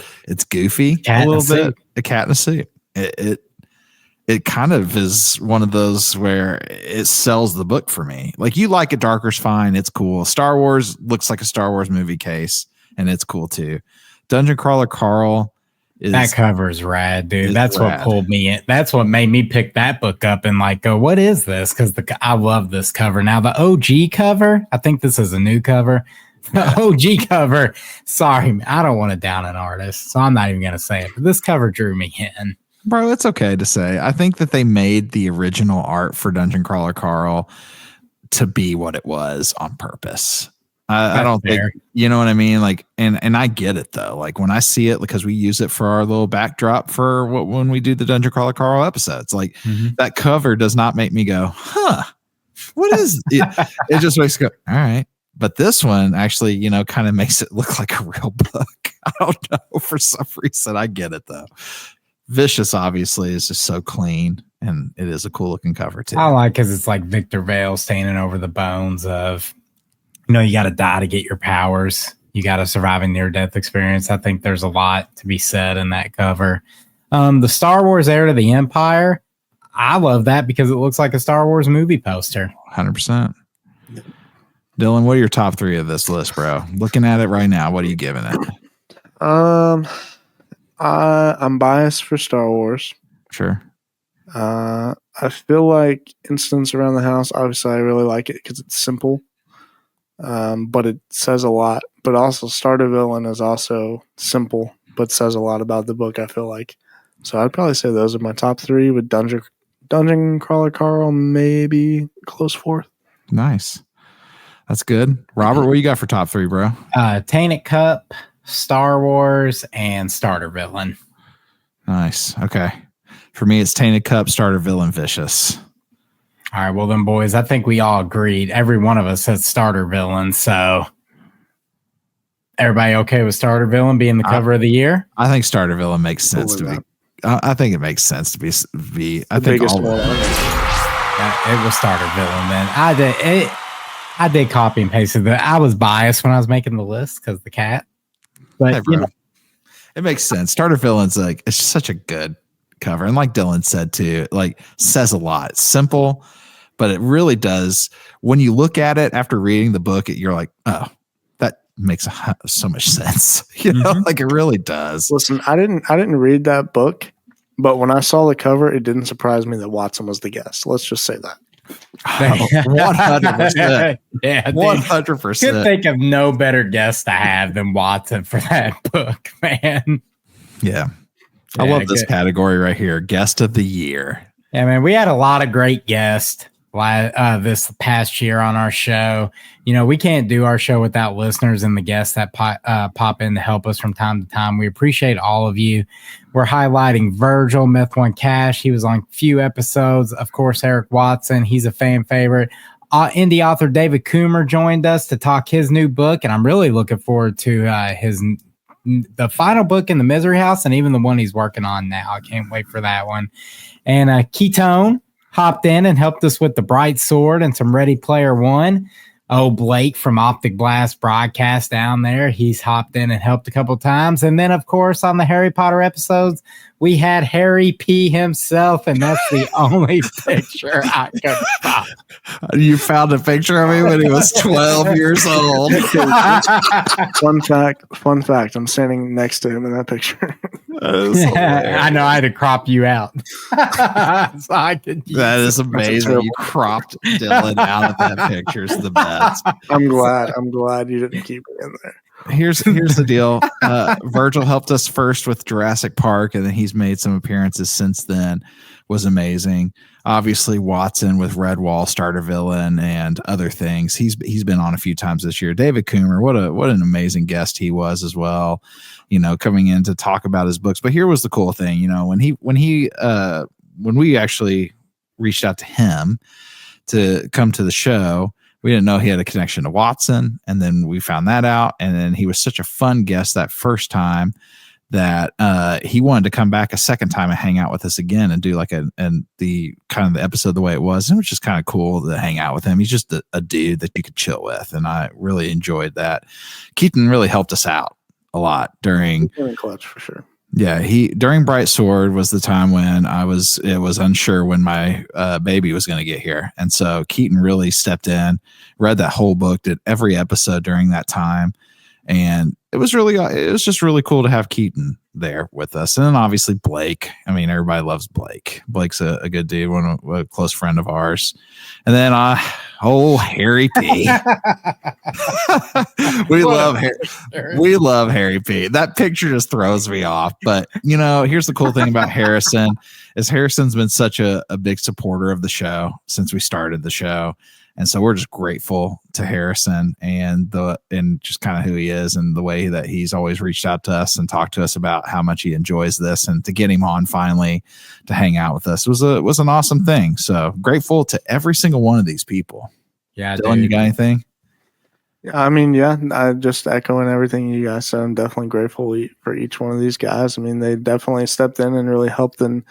goofy a little bit. A cat in a suit. It kind of is one of those where it sells the book for me. Like you like it, Darker's fine. It's cool. Star Wars looks like a Star Wars movie case, and it's cool too. Dungeon Crawler Carl. That cover is rad, dude. That's rad. What pulled me in. That's what made me pick that book up and like go, what is this? Because I love this cover. Now the OG cover, I think this is a new cover. The OG cover, sorry, I don't want to down an artist, so I'm not even gonna say it. But this cover drew me in. Bro, it's okay to say. I think that they made the original art for Dungeon Crawler Carl to be what it was on purpose. I don't think, you know what I mean? Like, and I get it though. Like when I see it, because we use it for our little backdrop for when we do the Dungeon Crawler Carl episodes, like that cover does not make me go, huh, what is it? It just makes me go, all right. But this one actually, you know, kind of makes it look like a real book. I don't know. For some reason, I get it though. Vicious obviously is just so clean, and it is a cool looking cover too. I like because it's like Victor Vale standing over the bones of, you know, you got to die to get your powers. You got to survive a near-death experience. I think there's a lot to be said in that cover. The Star Wars Heir to the Empire, I love that because it looks like a Star Wars movie poster. 100%. Dylan, what are your top three of this list, bro? Looking at it right now, what are you giving it? I'm biased for Star Wars. Sure. I feel like Incidents Around the House, obviously I really like it because it's simple. But it says a lot. But also Starter Villain is also simple, but says a lot about the book, I feel like. So I'd probably say those are my top three, with Dungeon Crawler Carl maybe close fourth. Nice. That's good. Robert, what you got for top three, bro? Tainted Cup, Star Wars, and Starter Villain. Nice. Okay. For me, it's Tainted Cup, Starter Villain, Vicious. All right, well then, boys, I think we all agreed. Every one of us has Starter Villain, so everybody okay with Starter Villain being the cover of the year? I think Starter Villain makes sense to be. I think it makes sense to be. I think all it was Starter Villain. Then I did copy and paste it. I was biased when I was making the list because the cat, but hey, you know, it makes sense. Starter Villain's like it's such a good cover, and like Dylan said too, like says a lot. It's simple, but it really does. When you look at it after reading the book, you're like, oh, that makes so much sense. You know, like it really does. Listen, I didn't read that book, but when I saw the cover, it didn't surprise me that Watson was the guest. Let's just say that. 100%. Yeah, 100%. Could think of no better guest to have than Watson for that book, man. Yeah. I love this category right here. Guest of the year. Yeah, man, we had a lot of great guests this past year on our show. You know, we can't do our show without listeners and the guests that pop in to help us from time to time. We appreciate all of you. We're highlighting Virgil, Myth One Cash. He was on a few episodes. Of course, Eric Watson. He's a fan favorite. Indie author David Coomer joined us to talk his new book, and I'm really looking forward to the final book in the Misery House and even the one he's working on now. I can't wait for that one. And Ketone hopped in and helped us with The Bright Sword and some Ready Player One. Oh, Blake from Optic Blast Broadcast down there. He's hopped in and helped a couple times. And then, of course, on the Harry Potter episodes, we had Harry P himself, and that's the only picture I could find. You found a picture of me when he was 12 years old. Fun fact. I'm standing next to him in that picture. I know I had to crop you out. So that is amazing. You cropped Dylan out of that picture. Is the best. I'm glad you didn't keep it in there. Here's the deal. Virgil helped us first with Jurassic Park, and then he's made some appearances since then. Was amazing. Obviously, Watson with Redwall, starter villain, and other things. He's been on a few times this year. David Coomer, what an amazing guest he was as well. Coming in to talk about his books. But here was the cool thing. When we actually reached out to him to come to the show, we didn't know he had a connection to Watson, and then we found that out. And then he was such a fun guest that first time that he wanted to come back a second time and hang out with us again and do like the episode the way it was. And it was just kind of cool to hang out with him. He's just a dude that you could chill with, and I really enjoyed that. Keaton really helped us out a lot during clutch for sure. Yeah, during Bright Sword was the time when it was unsure when my baby was going to get here. And so Keaton really stepped in, read that whole book, did every episode during that time. And it was just really cool to have Keaton there with us. And then obviously Blake. I mean, everybody loves Blake. Blake's a good dude, a close friend of ours. And then Harry P. We love Harry P. That picture just throws me off. But here's the cool thing about Harrison is Harrison's been such a big supporter of the show since we started the show. And so we're just grateful to Harrison and just kind of who he is and the way that he's always reached out to us and talked to us about how much he enjoys this, and to get him on finally to hang out with us was an awesome thing. So grateful to every single one of these people. Yeah. Dylan, you got anything? I mean, yeah, I just echoing everything you guys said. I'm definitely grateful for each one of these guys. I mean, they definitely stepped in and really helped and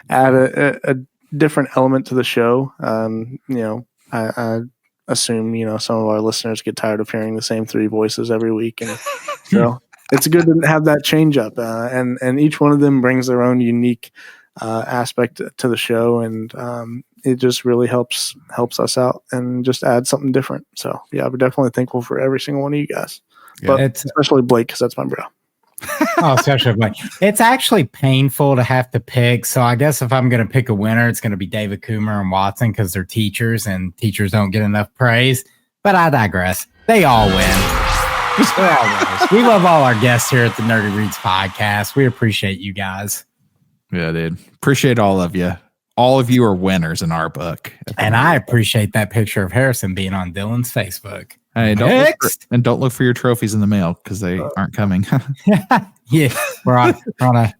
add a different element to the show. I assume, some of our listeners get tired of hearing the same three voices every week. And it's good to have that change up. And each one of them brings their own unique aspect to the show. And it just really helps us out and just add something different. So, yeah, we're definitely thankful for every single one of you guys. Yeah, but especially Blake, because that's my bro. Especially Blake. It's actually painful to have to pick. So I guess if I'm going to pick a winner, it's going to be David Coomer and Watson, because they're teachers and teachers don't get enough praise. But I digress. They all win. We love all our guests here at the Nerdy Reads podcast. We appreciate you guys. Yeah, dude. Appreciate all of you. All of you are winners in our book. And I appreciate that picture of Harrison being on Dylan's Facebook. Hey, don't look for your trophies in the mail, because they aren't coming. Yeah, we're on a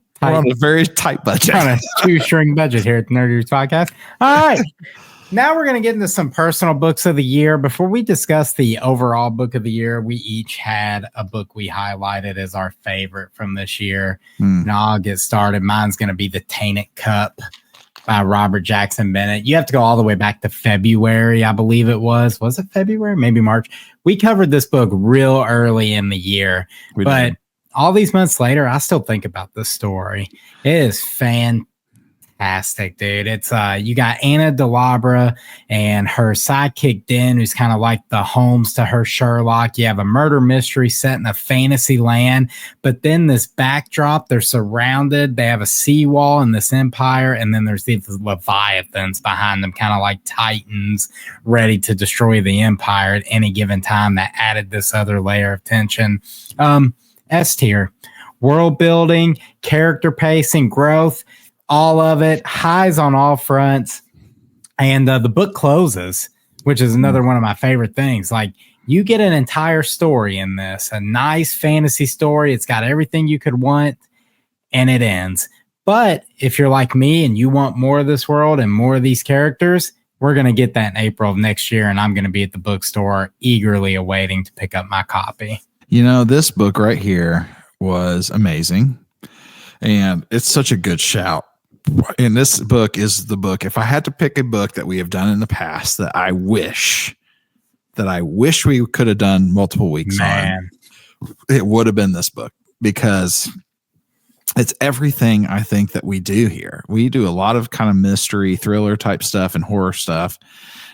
very tight budget. On a shoestring budget here at the Nerdy Reads podcast. All right. Now we're going to get into some personal books of the year. Before we discuss the overall book of the year, we each had a book we highlighted as our favorite from this year. And I'll get started. Mine's going to be The Tainted Cup by Robert Jackson Bennett. You have to go all the way back to February, I believe it was. Was it February? Maybe March. We covered this book real early in the year. But all these months later, I still think about this story. It is fantastic, dude. It's you got Anna Delabra and her sidekick Den, who's kind of like the Holmes to her Sherlock. You have a murder mystery set in a fantasy land, but then this backdrop, they're surrounded. They have a seawall in this empire, and then there's these leviathans behind them, kind of like titans ready to destroy the empire at any given time. That added this other layer of tension. S tier, world building, character pacing, growth. All of it, highs on all fronts. And the book closes, which is another one of my favorite things. Like, you get an entire story in this, a nice fantasy story. It's got everything you could want, and it ends. But if you're like me and you want more of this world and more of these characters, we're going to get that in April of next year, and I'm going to be at the bookstore eagerly awaiting to pick up my copy. This book right here was amazing, and it's such a good shout. And this book is the book. If I had to pick a book that we have done in the past that I wish we could have done multiple weeks on, it would have been this book, because it's everything I think that we do here. We do a lot of kind of mystery, thriller type stuff and horror stuff.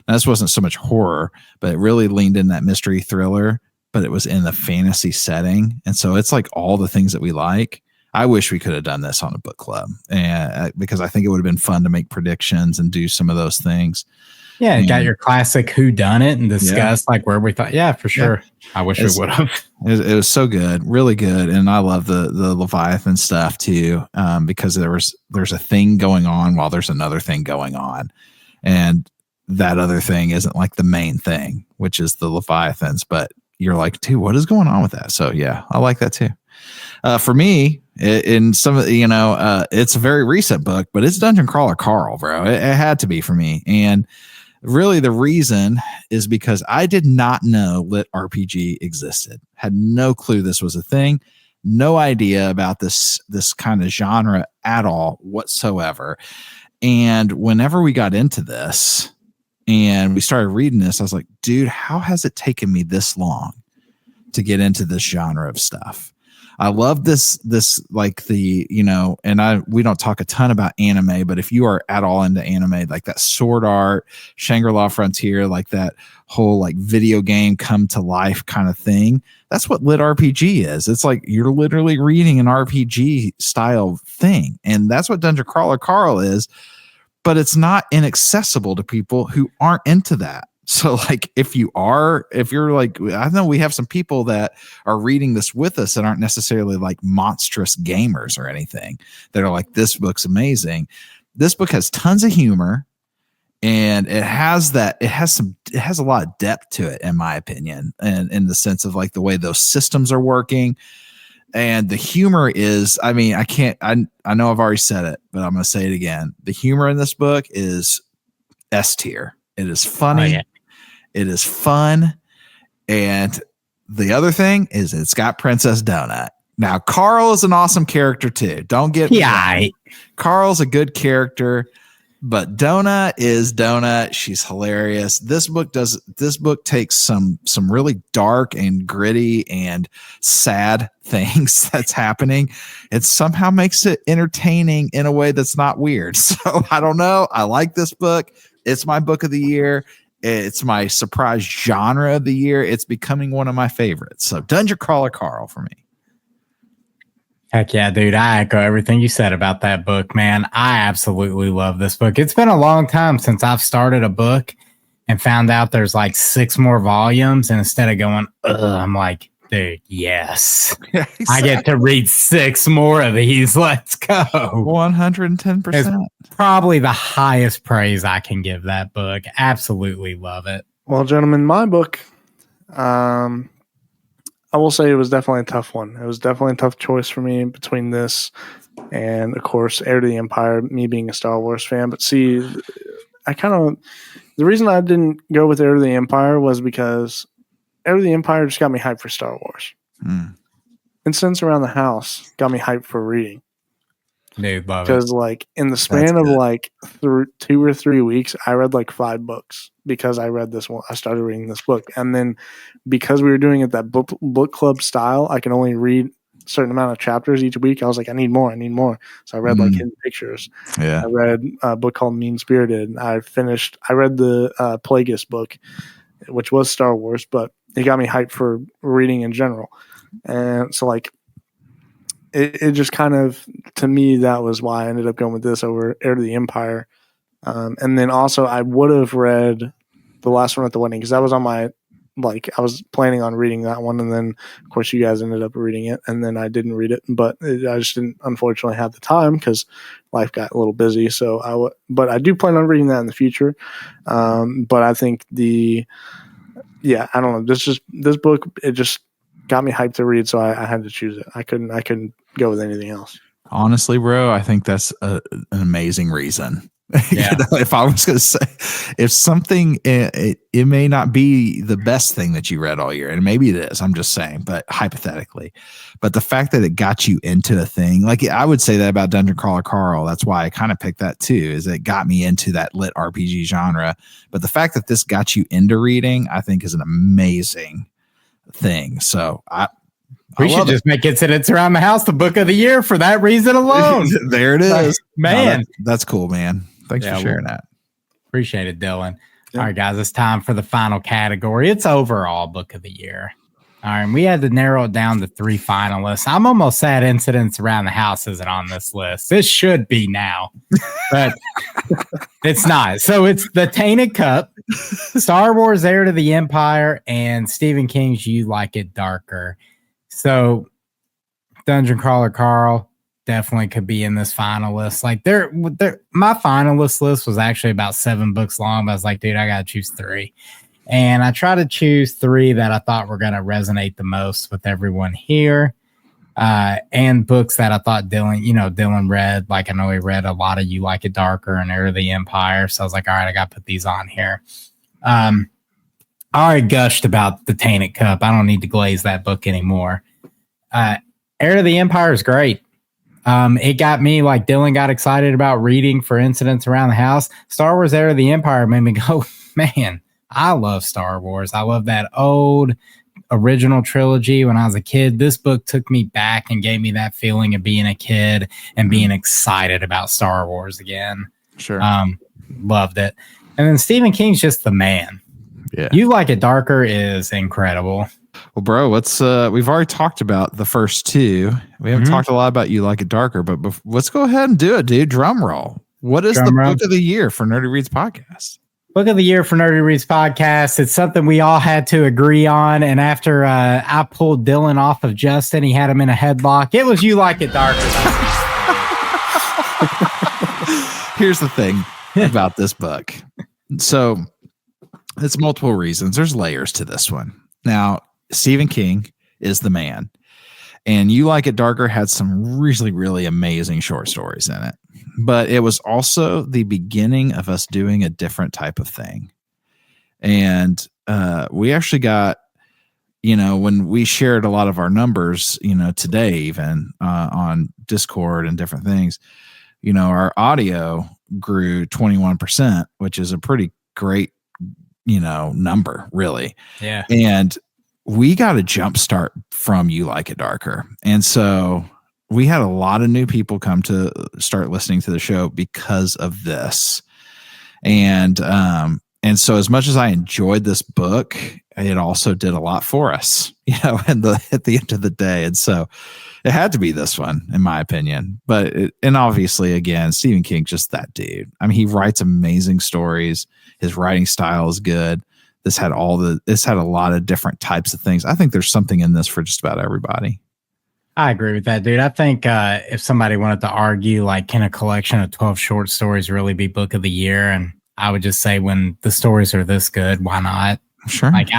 Now, this wasn't so much horror, but it really leaned in that mystery thriller, but it was in the fantasy setting. And so it's like all the things that we like. I wish we could have done this on a book club, and because I think it would have been fun to make predictions and do some of those things. Yeah, got your classic whodunit and discuss like where we thought. Yeah, for sure. Yeah. I wish we would have. It was so good, really good, and I love the Leviathan stuff too, because there's a thing going on while there's another thing going on, and that other thing isn't like the main thing, which is the Leviathans, but you're like, dude, what is going on with that? So yeah, I like that too. For me, in some of it's a very recent book, but it's Dungeon Crawler Carl, bro. It had to be for me, and really, the reason is because I did not know Lit RPG existed. Had no clue this was a thing. No idea about this kind of genre at all whatsoever. And whenever we got into this and we started reading this, I was like, dude, how has it taken me this long to get into this genre of stuff? I love this like the, and we don't talk a ton about anime, but if you are at all into anime, like that Sword Art, Shangri-La Frontier, like that whole like video game come to life kind of thing, that's what Lit RPG is. It's like you're literally reading an RPG style thing. And that's what Dungeon Crawler Carl is, but it's not inaccessible to people who aren't into that. So like if you're like, I know we have some people that are reading this with us that aren't necessarily like monstrous gamers or anything that are like, this book's amazing. This book has tons of humor, and it has a lot of depth to it, in my opinion, and in the sense of like the way those systems are working. And the humor is, I mean, I know I've already said it, but I'm going to say it again. The humor in this book is S tier. It is funny. Oh, yeah. It is fun. And the other thing is it's got Princess Donut. Now, Carl is an awesome character too. Don't get me wrong. Carl's a good character, but Donut is Donut. She's hilarious. This book takes some really dark and gritty and sad things that's happening. It somehow makes it entertaining in a way that's not weird. So I don't know. I like this book. It's my book of the year. It's my surprise genre of the year. It's becoming one of my favorites. So Dungeon Crawler Carl for me. Heck yeah, dude. I echo everything you said about that book, man. I absolutely love this book. It's been a long time since I've started a book and found out there's like 6 more volumes. And instead of going, I'm like, dude, yes. Yeah, exactly. I get to read 6 more of these. Let's go. 110%. It's probably the highest praise I can give that book. Absolutely love it. Well, gentlemen, my book, I will say it was definitely a tough one. It was definitely a tough choice for me between this and, of course, Heir to the Empire, me being a Star Wars fan. But see, the reason I didn't go with Heir to the Empire was because Heir to the Empire just got me hyped for Star Wars. Incidents Around the House got me hyped for reading. Dude, love it. Because like in the span of like 2 or 3 weeks, I read like 5 books because I read this one. I started reading this book. And then because we were doing it that book club style, I can only read a certain amount of chapters each week. I was like, I need more. So I read like Hidden Pictures. Yeah. I read a book called Mean Spirited. I read the Plagueis book, which was Star Wars, but it got me hyped for reading in general. And so like, it just kind of, to me, that was why I ended up going with this over Heir to the Empire. And then also I would have read The Last One at the Wedding because that was on my, like, I was planning on reading that one. And then, of course, you guys ended up reading it. And then I didn't read it. But I just didn't, unfortunately, have the time because life got a little busy. So but I do plan on reading that in the future. But I think I don't know. This book, it just got me hyped to read, so I had to choose it. I couldn't go with anything else. Honestly, bro, I think that's an amazing reason. Yeah. If I was going to say, if something, it may not be the best thing that you read all year, and maybe it is, I'm just saying, but hypothetically, but the fact that it got you into a thing, like I would say that about Dungeon Crawler Carl, that's why I kind of picked that too, is it got me into that lit RPG genre. But the fact that this got you into reading, I think is an amazing thing. So we should just make Incidents Around the House the book of the year for that reason alone. There it is. Man. No, that's cool, man. Thanks for sharing that. Appreciate it, Dylan. Yeah. All right, guys, it's time for the final category. It's overall book of the year. All right, we had to narrow it down to 3 finalists. I'm almost sad Incidents Around the House isn't on this list. This should be now, but it's not. So it's The Tainted Cup, Star Wars Heir to the Empire, and Stephen King's You Like It Darker. So Dungeon Crawler Carl definitely could be in this finalist. Like my finalist list was actually about 7 books long, but I was like, dude, I got to choose 3. And I try to choose 3 that I thought were going to resonate the most with everyone here. And books that I thought Dylan read. Like, I know he read a lot of You Like It Darker and Heir of the Empire. So I was like, all right, I got to put these on here. I already gushed about The Tainted Cup. I don't need to glaze that book anymore. Heir of the Empire is great. It got me, like Dylan got excited about reading for Incidents Around the House. Star Wars Heir of the Empire made me go, man, I love Star Wars. I love that old original trilogy when I was a kid. This book took me back and gave me that feeling of being a kid and being excited about Star Wars again. Sure. Loved it. And then Stephen King's just the man. Yeah. You Like It Darker is incredible. Well, bro, let's we've already talked about the first 2. We haven't talked a lot about You Like It Darker, but let's go ahead and do it, dude. Drum roll. What is book of the year for Nerdy Reads Podcast? Book of the year for Nerdy Reads Podcast. It's something we all had to agree on. And after I pulled Dylan off of Justin, he had him in a headlock. It was You Like It Darker. Here's the thing about this book. So it's multiple reasons. There's layers to this one. Now, Stephen King is the man. And You Like It Darker had some really, really amazing short stories in it. But it was also the beginning of us doing a different type of thing. And we actually got, when we shared a lot of our numbers, today even on Discord and different things, our audio grew 21%, which is a pretty great, number, really. Yeah. And we got a jump start from You Like It Darker. And so we had a lot of new people come to start listening to the show because of this. And so as much as I enjoyed this book, it also did a lot for us, at the end of the day. And so it had to be this one, in my opinion. And obviously, again, Stephen King, just that dude. I mean, he writes amazing stories. His writing style is good. This had a lot of different types of things. I think there's something in this for just about everybody. I agree with that, dude. I think if somebody wanted to argue, like, can a collection of 12 short stories really be book of the year? And I would just say, when the stories are this good, why not? Sure. Like,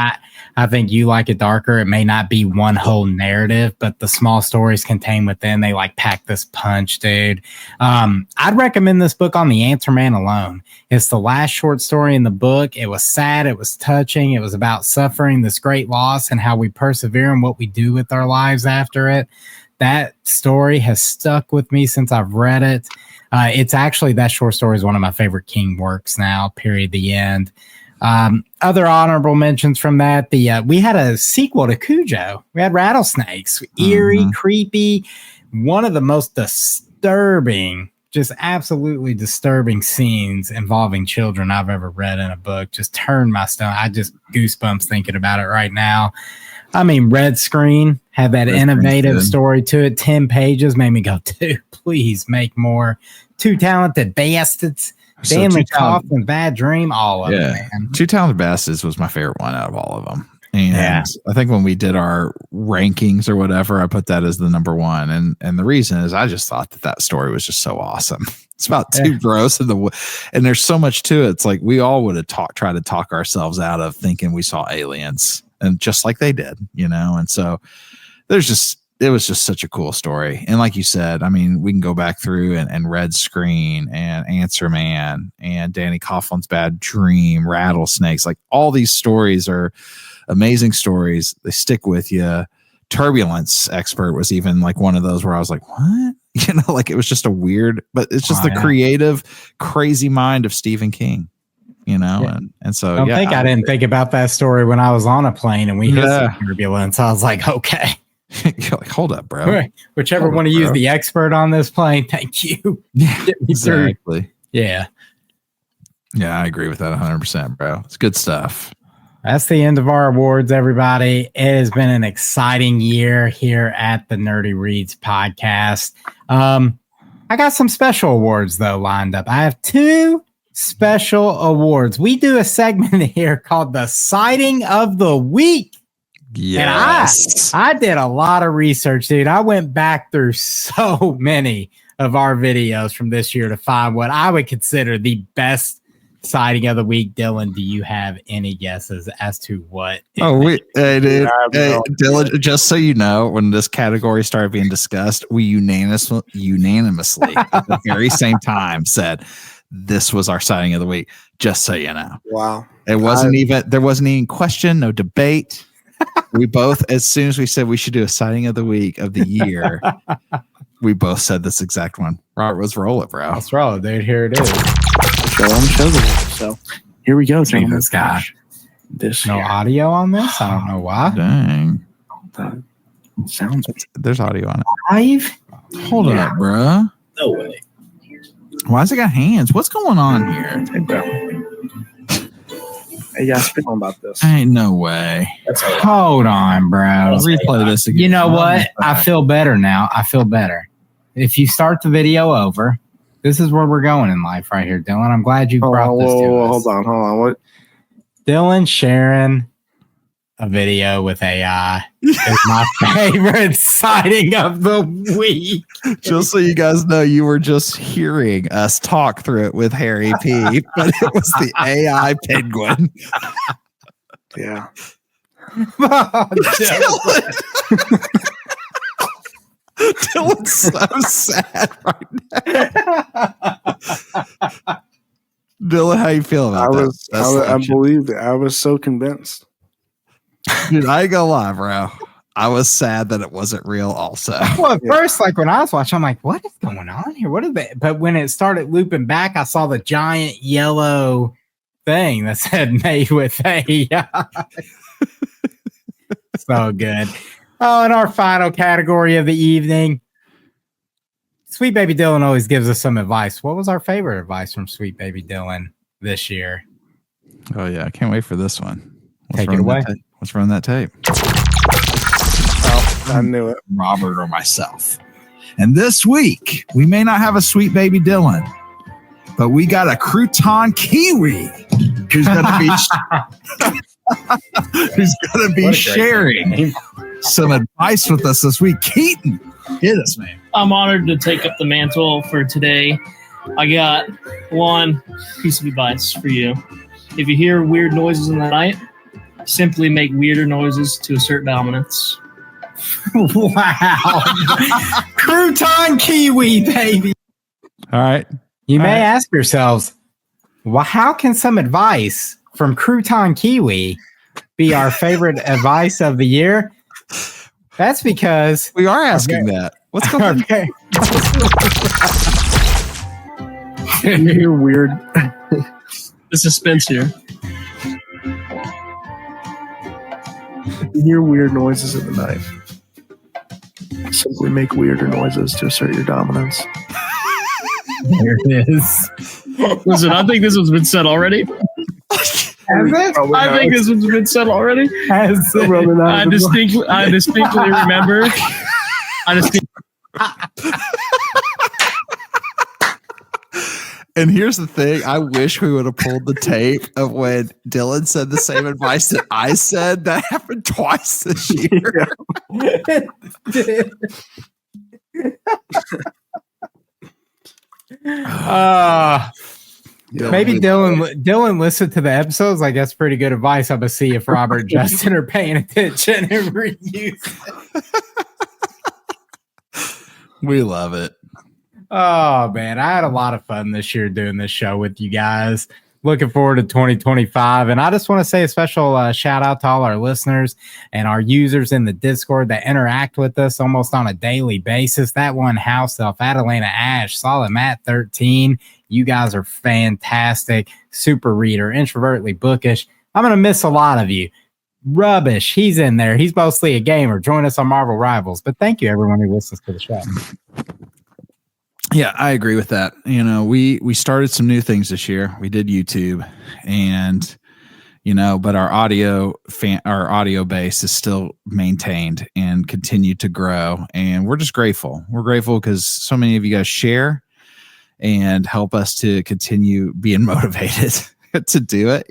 I think You Like It Darker. It may not be one whole narrative, but the small stories contained within, they like pack this punch, dude. I'd recommend this book on the Answer Man alone. It's the last short story in the book. It was sad. It was touching. It was about suffering, this great loss, and how we persevere and what we do with our lives after it. That story has stuck with me since I've read it. It's actually, that short story is one of my favorite King works now, period, the end. Other honorable mentions from that, we had a sequel to Cujo. We had rattlesnakes, eerie, creepy, one of the most disturbing, just absolutely disturbing scenes involving children I've ever read in a book. Just turned my stomach. I just goosebumps thinking about it right now. I mean, Red Screen had that innovative story to it. 10 pages made me go, dude, please make more. Two Talented Bastards. Stanley Kaufman, Bad Dream, all of it, man. Two Talented Bastards was my favorite one out of all of them. And I think when we did our rankings or whatever, I put that as the number one. And the reason is I just thought that story was just so awesome. It's about two bros and there's so much to it. It's like we all would have tried to talk ourselves out of thinking we saw aliens, and just like they did, And so it was just such a cool story. And like you said, I mean, we can go back through and Red Screen and Answer Man and Danny Coughlin's Bad Dream, Rattlesnakes. Like, all these stories are amazing stories. They stick with you. Turbulence Expert was even like one of those where I was like, what? Like, it was just a weird, but it's just the creative, crazy mind of Stephen King. And so I didn't think about that story when I was on a plane and we hit some turbulence. I was like, okay. You're like, hold up, bro. Whichever one to use the expert on this plane, thank you. Yeah, exactly. Yeah. Yeah, I agree with that 100%, bro. It's good stuff. That's the end of our awards, everybody. It has been an exciting year here at the Nerdy Reads podcast. I got some special awards, though, lined up. I have 2 special awards. We do a segment here called the Sighting of the Week. Yes. And I did a lot of research, dude. I went back through so many of our videos from this year to find what I would consider the best sighting of the week. Dylan, do you have any guesses as to what? Hey, dude. Hey, Dylan, just so you know, when this category started being discussed, we unanimously at the very same time said this was our sighting of the week. Just so you know. Wow. There wasn't even question, no debate. We both, as soon as we said we should do a sighting of the week of the year, we both said this exact one. Robert, let's roll it, bro. Let's roll it, dude. Here it is. So here we go. Jesus, God. No audio on this? I don't know why. Dang. Sounds. There's audio on it. Live? Hold up, bro. No way. Why's it got hands? What's going on here? Hey, guys, speak on about this. Ain't no way. Hold on, bro. Let's replay this again. You know what? I feel better now. I feel better. If you start the video over, this is where we're going in life right here, Dylan. I'm glad you brought this to us. Hold on. What? Dylan sharing a video with AI is my favorite sighting of the week. Just so you guys know, you were just hearing us talk through it with Harry P, but it was the AI penguin. Yeah. Dylan's so sad right now. Dylan, how you feel about that? I believed it. I was so convinced. Dude, I ain't gonna lie, bro. I was sad that it wasn't real also. Well, at first, like when I was watching, I'm like, what is going on here? What is that? But when it started looping back, I saw the giant yellow thing that said made with AI. So good. Oh, and our final category of the evening. Sweet Baby Dylan always gives us some advice. What was our favorite advice from Sweet Baby Dylan this year? Oh, yeah. I can't wait for this one. Take it away. Let's run that tape. Oh, I knew it. Robert or myself. And this week, we may not have a Sweet Baby Dylan, but we got a crouton kiwi who's going to be sharing some advice with us this week. Keaton, hit us, man. I'm honored to take up the mantle for today. I got one piece of advice for you. If you hear weird noises in the night, simply make weirder noises to assert dominance. Wow. Crouton kiwi, baby. All right. You may ask yourselves, well, how can some advice from Crouton kiwi be our favorite advice of the year? That's because we are asking that. What's going on? Okay. You hear weird. The suspense here. You hear weird noises in the night. Simply make weirder noises to assert your dominance. There it is. Listen, I think this one's been said already. Has it? I think this one's been said already. Has it? I distinctly remember. And here's the thing. I wish we would have pulled the tape of when Dylan said the same advice that I said. That happened twice this year. Maybe Dylan listened to the episodes. Like, that's pretty good advice. I'm going to see if Robert and Justin are paying attention and reuse it. We love it. Oh, man. I had a lot of fun this year doing this show with you guys. Looking forward to 2025. And I just want to say a special shout out to all our listeners and our users in the Discord that interact with us almost on a daily basis. That one, House Elf, Atalanta Ash, Solid Matt 13. You guys are fantastic. Super Reader, Introvertly Bookish. I'm going to miss a lot of you. Rubbish. He's in there. He's mostly a gamer. Join us on Marvel Rivals. But thank you, everyone who listens to the show. Yeah, I agree with that. You know, we started some new things this year. We did YouTube, and but our audio base is still maintained and continued to grow. And we're just grateful. We're grateful because so many of you guys share and help us to continue being motivated to do it,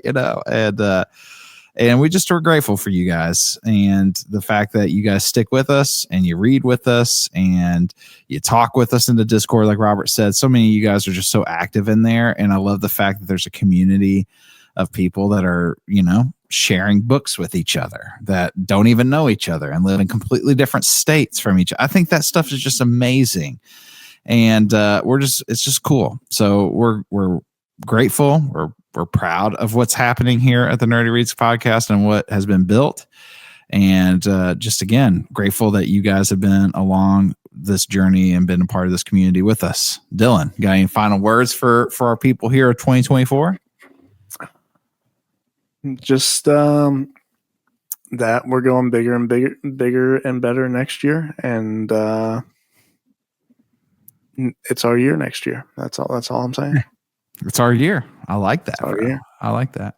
and we just are grateful for you guys and the fact that you guys stick with us and you read with us and you talk with us in the Discord. Like Robert said, so many of you guys are just so active in there. And I love the fact that there's a community of people that are, sharing books with each other that don't even know each other and live in completely different states from each other. I think that stuff is just amazing. And it's just cool. So we're grateful. We're proud of what's happening here at the Nerdy Reads podcast and what has been built. And just again, grateful that you guys have been along this journey and been a part of this community with us. Dylan, got any final words for our people here of 2024? Just that we're going bigger and better next year, and it's our year next year. That's all I'm saying. It's our year. I like that. I like that.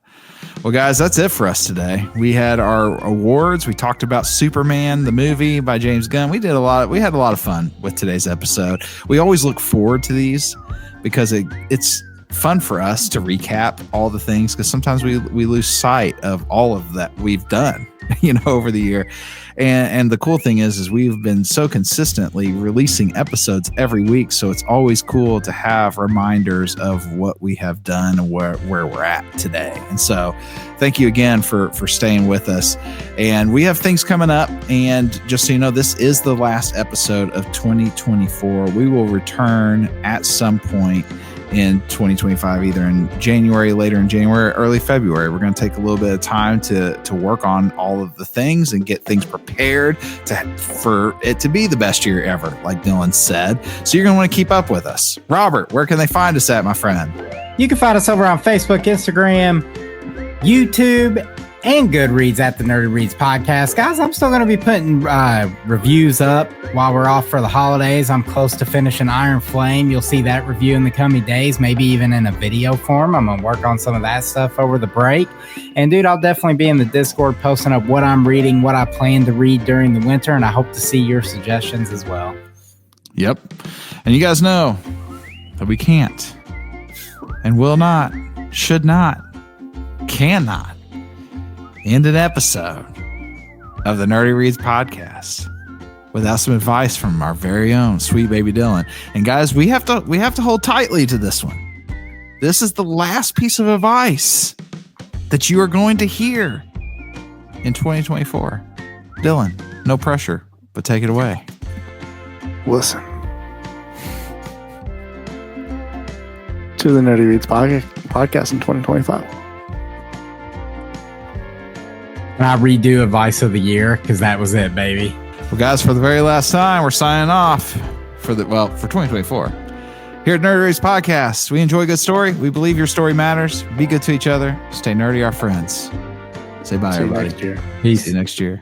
Well, guys, that's it for us today. We had our awards. We talked about Superman, the movie by James Gunn. We had a lot of fun with today's episode. We always look forward to these because it's fun for us to recap all the things, because sometimes we lose sight of all of that we've done, over the year. And the cool thing is we've been so consistently releasing episodes every week. So it's always cool to have reminders of what we have done and where we're at today. And so thank you again for staying with us. And we have things coming up. And just so you know, this is the last episode of 2024. We will return at some point in 2025, either in January, later in January, or early February. We're going to take a little bit of time to work on all of the things and get things prepared for it to be the best year ever, like Dylan said. So you're going to want to keep up with us. Robert, where can they find us at, my friend? You can find us over on Facebook, Instagram, YouTube, and Goodreads at the Nerdy Reads podcast. Guys, I'm still going to be putting reviews up while we're off for the holidays. I'm close to finishing Iron Flame. You'll see that review in the coming days, maybe even in a video form. I'm going to work on some of that stuff over the break. And dude, I'll definitely be in the Discord posting up what I'm reading, what I plan to read during the winter, and I hope to see your suggestions as well. Yep. And you guys know that we can't and will not, should not, cannot end an episode of the Nerdy Reads podcast without some advice from our very own sweet baby Dylan. And guys, we have to hold tightly to this one. This is the last piece of advice that you are going to hear in 2024. Dylan, no pressure, but take it away. Listen to the Nerdy Reads podcast in 2025. And I redo advice of the year because that was it, baby. Well, guys, for the very last time, we're signing off for 2024. Here at Nerdy Reads Podcast, we enjoy good story. We believe your story matters. Be good to each other. Stay nerdy, our friends. Say bye, everybody. See you next year. Peace. See you next year.